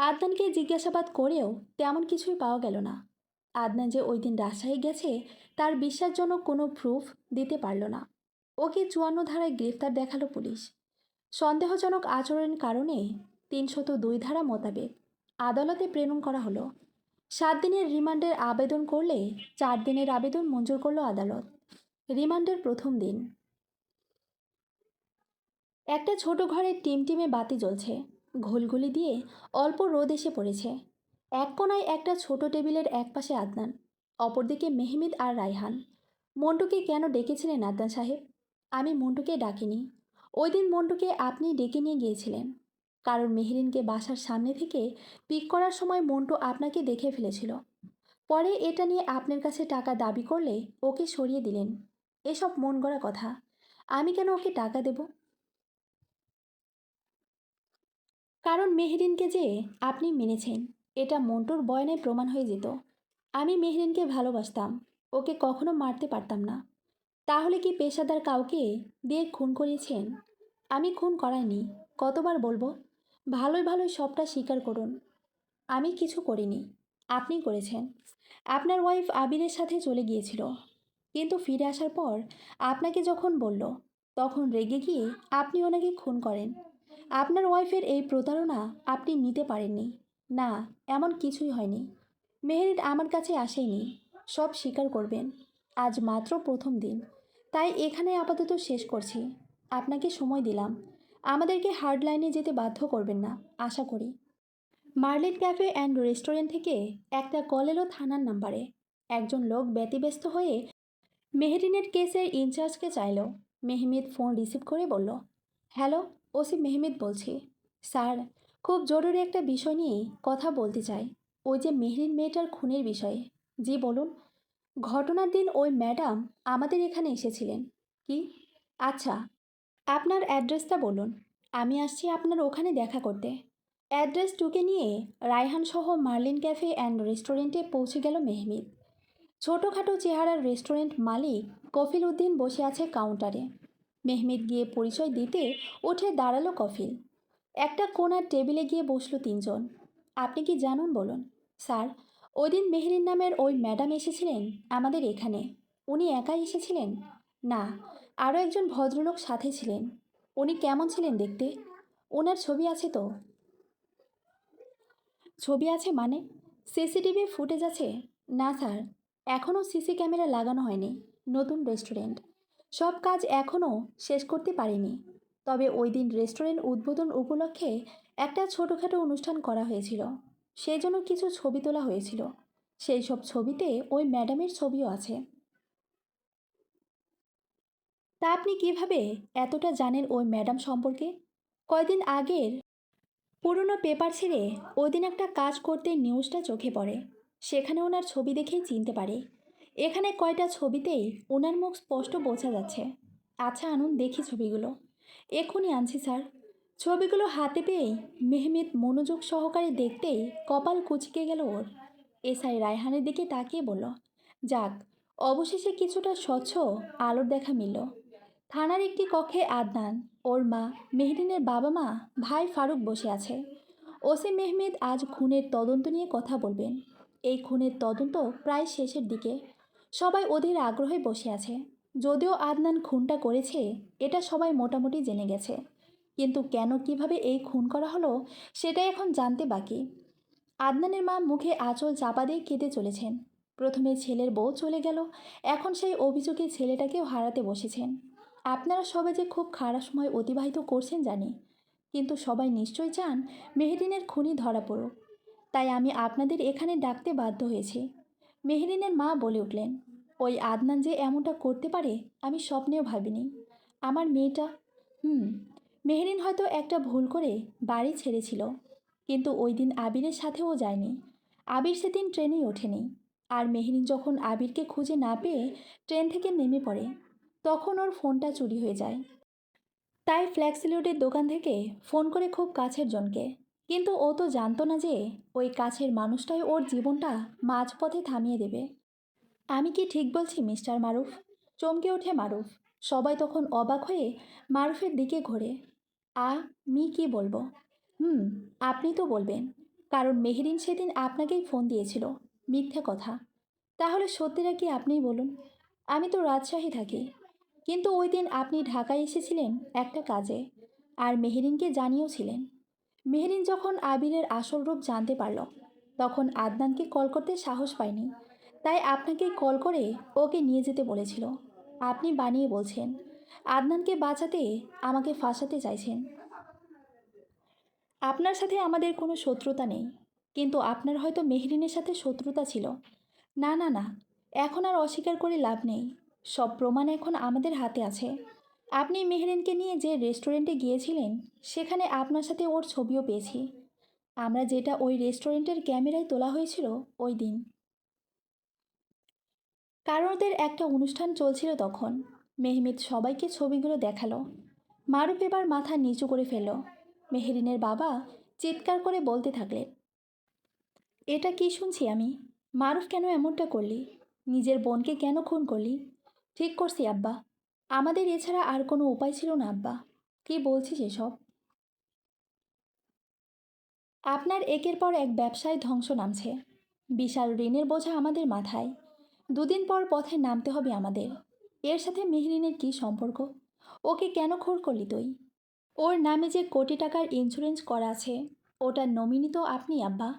[SPEAKER 1] আদনানকে জিজ্ঞাসাবাদ করেও তেমন কিছুই পাওয়া গেল না। আদনান যে ওই দিন রাজশাহী গেছে তার বিশ্বাসজনক কোনো প্রুফ দিতে পারল না। ওকে ৫৪ ধারায় গ্রেফতার দেখালো পুলিশ। সন্দেহজনক আচরণের কারণে ৩০২ ধারা মোতাবেক আদালতে প্রেরণ করা হলো। ৭ দিনের রিমান্ডের আবেদন করলে ৪ দিনের আবেদন মঞ্জুর করল আদালত। রিমান্ডের প্রথম দিন। একটা ছোট ঘরে টিমটিমে বাতি জ্বলছে। ঘুলঘুলি দিয়ে অল্প রোদ এসে পড়েছে। এক কোণায় একটা ছোট টেবিলের একপাশে আদনান, অপরদিকে মেহমিদ আর রায়হান। মন্টুকে কেন ডেকেছিলেন আদনান সাহেব? আমি মন্টুকে ডাকিনি। ওই দিন মন্টুকে আপনি ডেকে নিয়ে গিয়েছিলেন। কারণ মেহরিনকে বাসার সামনে থেকে পিক করার সময় মন্টু আপনাকে দেখে ফেলেছিল। পরে এটা নিয়ে আপনার কাছে টাকা দাবি করলে ওকে সরিয়ে দিলেন। এসব মন গড়া কথা। আমি কেন ওকে টাকা দেব? কারণ মেহরিনকে যে আপনি মেনেছেন এটা মন্টুর বয়ানে প্রমাণ হয়ে যেত। আমি মেহরিনকে ভালোবাসতাম, ওকে কখনো মারতে পারতাম না। তাহলে কি পেশাদার কাউকে দিয়ে খুন করিয়েছেন? আমি খুন করাইনি। কতবার বলবো? ভালোই ভালোই সবটা স্বীকার করুন। আমি কিছু করিনি, আপনি করেছেন। আপনার ওয়াইফ আবিরের সাথে চলে গিয়েছিল, কিন্তু ফিরে আসার পর আপনাকে যখন বলল তখন রেগে গিয়ে আপনি ওনাকে খুন করেন। আপনার ওয়াইফের এই প্রতারণা আপনি নিতে পারেননি। না, এমন কিছুই হয়নি। মেহেরিন আমার কাছে আসেনি। সব স্বীকার করবেন। আজ মাত্র প্রথম দিন, তাই এখানে আপাতত শেষ করছি। আপনাকে সময় দিলাম। আমাদেরকে হার্ড লাইনে যেতে বাধ্য করবেন না, আশা করি। মার্লিন ক্যাফে অ্যান্ড রেস্টুরেন্ট থেকে একটা কল এলো থানার নাম্বারে। একজন লোক ব্যতিব্যস্ত হয়ে মেহরিনের কেসের ইনচার্জকে চাইল। মেহমিদ ফোন রিসিভ করে বলল, হ্যালো, ওসি মেহমিদ বলছি। স্যার, খুব জরুরি একটা বিষয় নিয়ে কথা বলতে চাই। ওই যে মেহরিন মেয়েটার খুনের বিষয়ে। জি বলুন। ঘটনার দিন ওই ম্যাডাম আমাদের এখানে এসেছিলেন। কি? আচ্ছা, আপনার অ্যাড্রেসটা বলুন। আমি আসছি আপনার ওখানে দেখা করতে। অ্যাড্রেস টুকে নিয়ে রায়হান সহ মার্লিন ক্যাফে অ্যান্ড রেস্টুরেন্টে পৌঁছে গেল মেহমিদ। ছোটোখাটো চেহারার রেস্টুরেন্ট মালিক কফিল উদ্দিন বসে আছে কাউন্টারে। মেহমিদ গিয়ে পরিচয় দিতে উঠে দাঁড়ালো কফিল। একটা কোণার টেবিলে গিয়ে বসলো তিনজন। আপনি কি জানুন বলুন। স্যার, ওই দিন মেহরিন নামের ওই ম্যাডাম এসেছিলেন আমাদের এখানে। উনি একাই এসেছিলেন? না, আরও একজন ভদ্রলোক সাথে ছিলেন। উনি কেমন ছিলেন দেখতে? ওনার ছবি আছে তো? ছবি আছে মানে? সিসিটিভি ফুটেজ আছে? না স্যার, এখনও সিসি ক্যামেরা লাগানো হয়নি। নতুন রেস্টুরেন্ট, সব কাজ এখনও শেষ করতে পারিনি। তবে ওই দিন রেস্টুরেন্ট উদ্বোধন উপলক্ষে একটা ছোটোখাটো অনুষ্ঠান করা হয়েছিল, সেই জন্য কিছু ছবি তোলা হয়েছিল। সেই সব ছবিতে ওই ম্যাডামের ছবিও আছে। তা আপনি কিভাবে এতটা জানেন ওই ম্যাডাম সম্পর্কে? কয়দিন আগের পুরনো পেপার ছেড়ে ওই দিন একটা কাজ করতে নিউজটা চোখে পড়ে। সেখানে ওনার ছবি দেখেই চিনতে পারে। এখানে কয়টা ছবিতেই ওনার মুখ স্পষ্ট বোঝা যাচ্ছে। আচ্ছা আনুন দেখি ছবিগুলো। এক্ষুনি আনছি স্যার। ছবিগুলো হাতে পেয়েই মেহমিদ মনোযোগ সহকারে দেখতেই কপাল কুঁচকে গেল ওর। এসআই রায়হানের দিকে তাকিয়ে বলল, যাক, অবশেষে কিছুটা স্বচ্ছ আলোর দেখা মিলল। থানার একটি কক্ষে আদনান, ওর মা, মেহরিনের বাবা মা, ভাই ফারুক বসে আছে। ওসি মেহমেদ আজ খুনের তদন্ত নিয়ে কথা বলবেন। এই খুনের তদন্ত প্রায় শেষের দিকে। সবাই অধীর আগ্রহে বসে আছে। যদিও আদনান খুনটা করেছে এটা সবাই মোটামুটি জেনে গেছে, কিন্তু কেন কিভাবে এই খুন করা হলো সেটাই এখন জানতে বাকি। আদনানের মা মুখে আঁচল চাপা দিয়ে কেঁদে চলেছেন। প্রথমে ছেলের বউ চলে গেল, এখন সেই অভিযোগে ছেলেটাকেও হারাতে বসেছেন। আপনারা সবাই যে খুব খারাপ সময় অতিবাহিত করছেন জানি, কিন্তু সবাই নিশ্চয়ই চান মেহেরিনের খুনি ধরা পড়ুক। তাই আমি আপনাদের এখানে ডাকতে বাধ্য হয়েছি। মেহেরিনের মা বলে উঠলেন, ওই আদনান যে এমনটা করতে পারে আমি স্বপ্নেও ভাবিনি। আমার মেয়েটা, হুম, মেহেরিন হয়তো একটা ভুল করে বাড়ি ছেড়েছিল, কিন্তু ওই দিন আবিরের সাথেও যায়নি। আবির সেদিন ট্রেনেই ওঠেনি। আর মেহেরিন যখন আবিরকে খুঁজে না পেয়ে ট্রেন থেকে নেমে পড়ে, তখন ওর ফোনটা চুরি হয়ে যায়। তাই ফ্ল্যাক্সিলোডের দোকান থেকে ফোন করে খুব কাছের জনকে, কিন্তু ও তো জানতো না যে ওই কাছের মানুষটাই ওর জীবনটা মাঝপথে থামিয়ে দেবে। আমি কি ঠিক বলছি মিস্টার মারুফ? চমকে ওঠে মারুফ। সবাই তখন অবাক হয়ে মারুফের দিকে ঘোরে। আমি কি বলবো? হুম, আপনি তো বলবেন, কারণ মেহেরিন সেদিন আপনাকেই ফোন দিয়েছিল। মিথ্যে কথা। তাহলে সত্যিটা কি আপনিই বলুন। আমি তো রাজশাহী থাকি, কিন্তু ওই দিন আপনি ঢাকায় এসেছিলেন একটা কাজে, আর মেহেরিনকে জানিয়েওছিলেন। মেহেরিন যখন আবিরের আসল রূপ জানতে পারল, তখন আদনানকে কল করতে সাহস পায়নি। তাই আপনাকে কল করে ওকে নিয়ে যেতে বলেছিল। আপনি বানিয়ে বলছেন আদনানকে বাঁচাতে আমাকে ফাঁসাতে চাইছেন। আপনার সাথে আমাদের কোনো শত্রুতা নেই, কিন্তু আপনার হয়তো মেহরিনের সাথে শত্রুতা ছিল। না না না, এখন আর অস্বীকার করে লাভ নেই। সব প্রমাণ এখন আমাদের হাতে আছে। আপনি মেহরিনকে নিয়ে যে রেস্টুরেন্টে গিয়েছিলেন, সেখানে আপনার সাথে ওর ছবিও পেয়েছি। আমরা যেটা ওই রেস্টুরেন্টের ক্যামেরায় তোলা হয়েছিল ওই দিন। কারণ ওদের একটা অনুষ্ঠান চলছিল তখন। মেহমেদ সবাইকে ছবিগুলো দেখালো। মারুফ এবার মাথা নিচু করে ফেলল। মেহরিনের বাবা চিৎকার করে বলতে থাকলেন, এটা কি শুনছি আমি? মারুফ, কেন এমনটা করলি? নিজের বোনকে কেন খুন করলি? ঠিক করছি আব্বা। আমাদের এছাড়া আর কোনো উপায় ছিল না আব্বা। কি বলছিস এসব? আপনার একের পর এক ব্যবসায় ধ্বংস নামছে। বিশাল ঋণের বোঝা আমাদের মাথায়। দুদিন পর পথে নামতে হবে আমাদের। এর সাথে মেহরিনের কি সম্পর্ক? ওকে কেন খুন করলি তুই? ওর নামে যে কোটি টাকার ইন্স্যুরেন্স করা আছে, ওটার নমিনি তো আপনি আব্বা।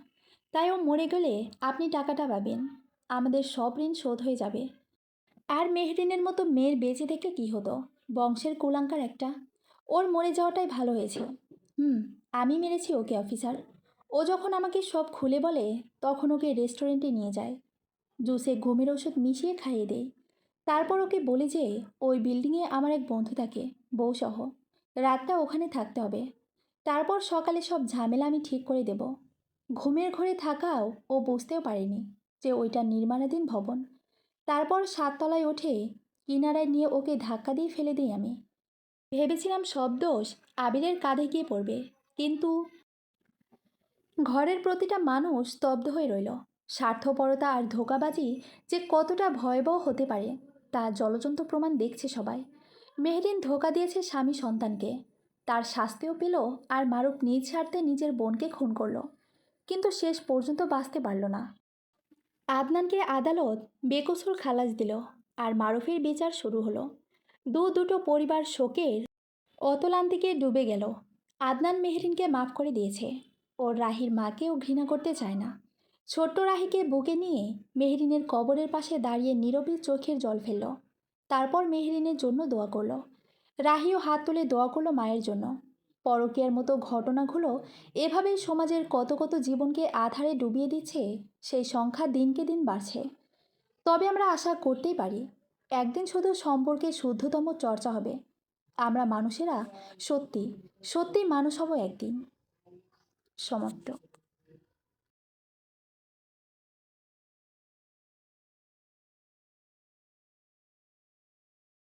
[SPEAKER 1] তাই ও মরে গেলে আপনি টাকাটা পাবেন। আমাদের সব ঋণ শোধ হয়ে যাবে। আর মেহরিনের মতো মেয়ের বেঁচে থেকে কি হতো? বংশের কুলাঙ্কার একটা। ওর মরে যাওয়াটাই ভালো হয়েছে। হুম, আমি মেরেছি ওকে অফিসার। ও যখন আমাকে সব খুলে বলে, তখন ওকে রেস্টুরেন্টে নিয়ে যায়। জুসে ঘুমের ওষুধ মিশিয়ে খাইয়ে দেয়। তারপর ওকে বলে যে ওই বিল্ডিংয়ে আমার এক বন্ধু থাকে, বউসহ। রাতটা ওখানে থাকতে হবে। তারপর সকালে সব ঝামেলা আমি ঠিক করে দেব। ঘুমের ঘরে থাকাও ও বুঝতেও পারেনি যে ওইটা নির্মাণাধীন ভবন। তারপর 7 তলায় উঠে কিনারায় নিয়ে ওকে ধাক্কা দিয়ে ফেলে দিই আমি। ভেবেছিলাম সব দোষ আবিরের কাঁধে গিয়ে পড়বে, কিন্তু ঘরের প্রতিটা মানুষ স্তব্ধ হয়ে রইল। স্বার্থপরতা আর ধোঁকাবাজি যে কতটা ভয়াবহ হতে পারে, তা জলজন্ত প্রমাণ দেখছে সবাই। মেহরিন ধোঁকা দিয়েছে স্বামী সন্তানকে, তার শাস্তিও পেল। আর মারুফ নিজ স্বার্থে নিজের বোনকে খুন করলো, কিন্তু শেষ পর্যন্ত বাঁচতে পারল না। আদনানকে আদালত বেকসুর খালাস দিল, আর মারুফের বিচার শুরু হলো। দুটো পরিবার শোকের অতলান্তিকে ডুবে গেল। আদনান মেহরিনকে মাফ করে দিয়েছে। ওর রাহির মাকেও ঘৃণা করতে চায় না। ছোট্ট রাহিকে বুকে নিয়ে মেহরিনের কবরের পাশে দাঁড়িয়ে নীরবে চোখের জল ফেলল। তারপর মেহরিনের জন্য দোয়া করলো। রাহিও হাত তুলে দোয়া করলো মায়ের জন্য। পরকীয়ার মতো ঘটনাগুলো এভাবেই সমাজের কত কত জীবনকে আধারে ডুবিয়ে দিচ্ছে, সেই সংখ্যা দিনকে দিন বাড়ছে। তবে আমরা আশা করতেই পারি, একদিন শুধু সম্পর্কে শুদ্ধতম চর্চা হবে। আমরা মানুষেরা সত্যি সত্যি মানুষ হব একদিন। সমাপ্ত।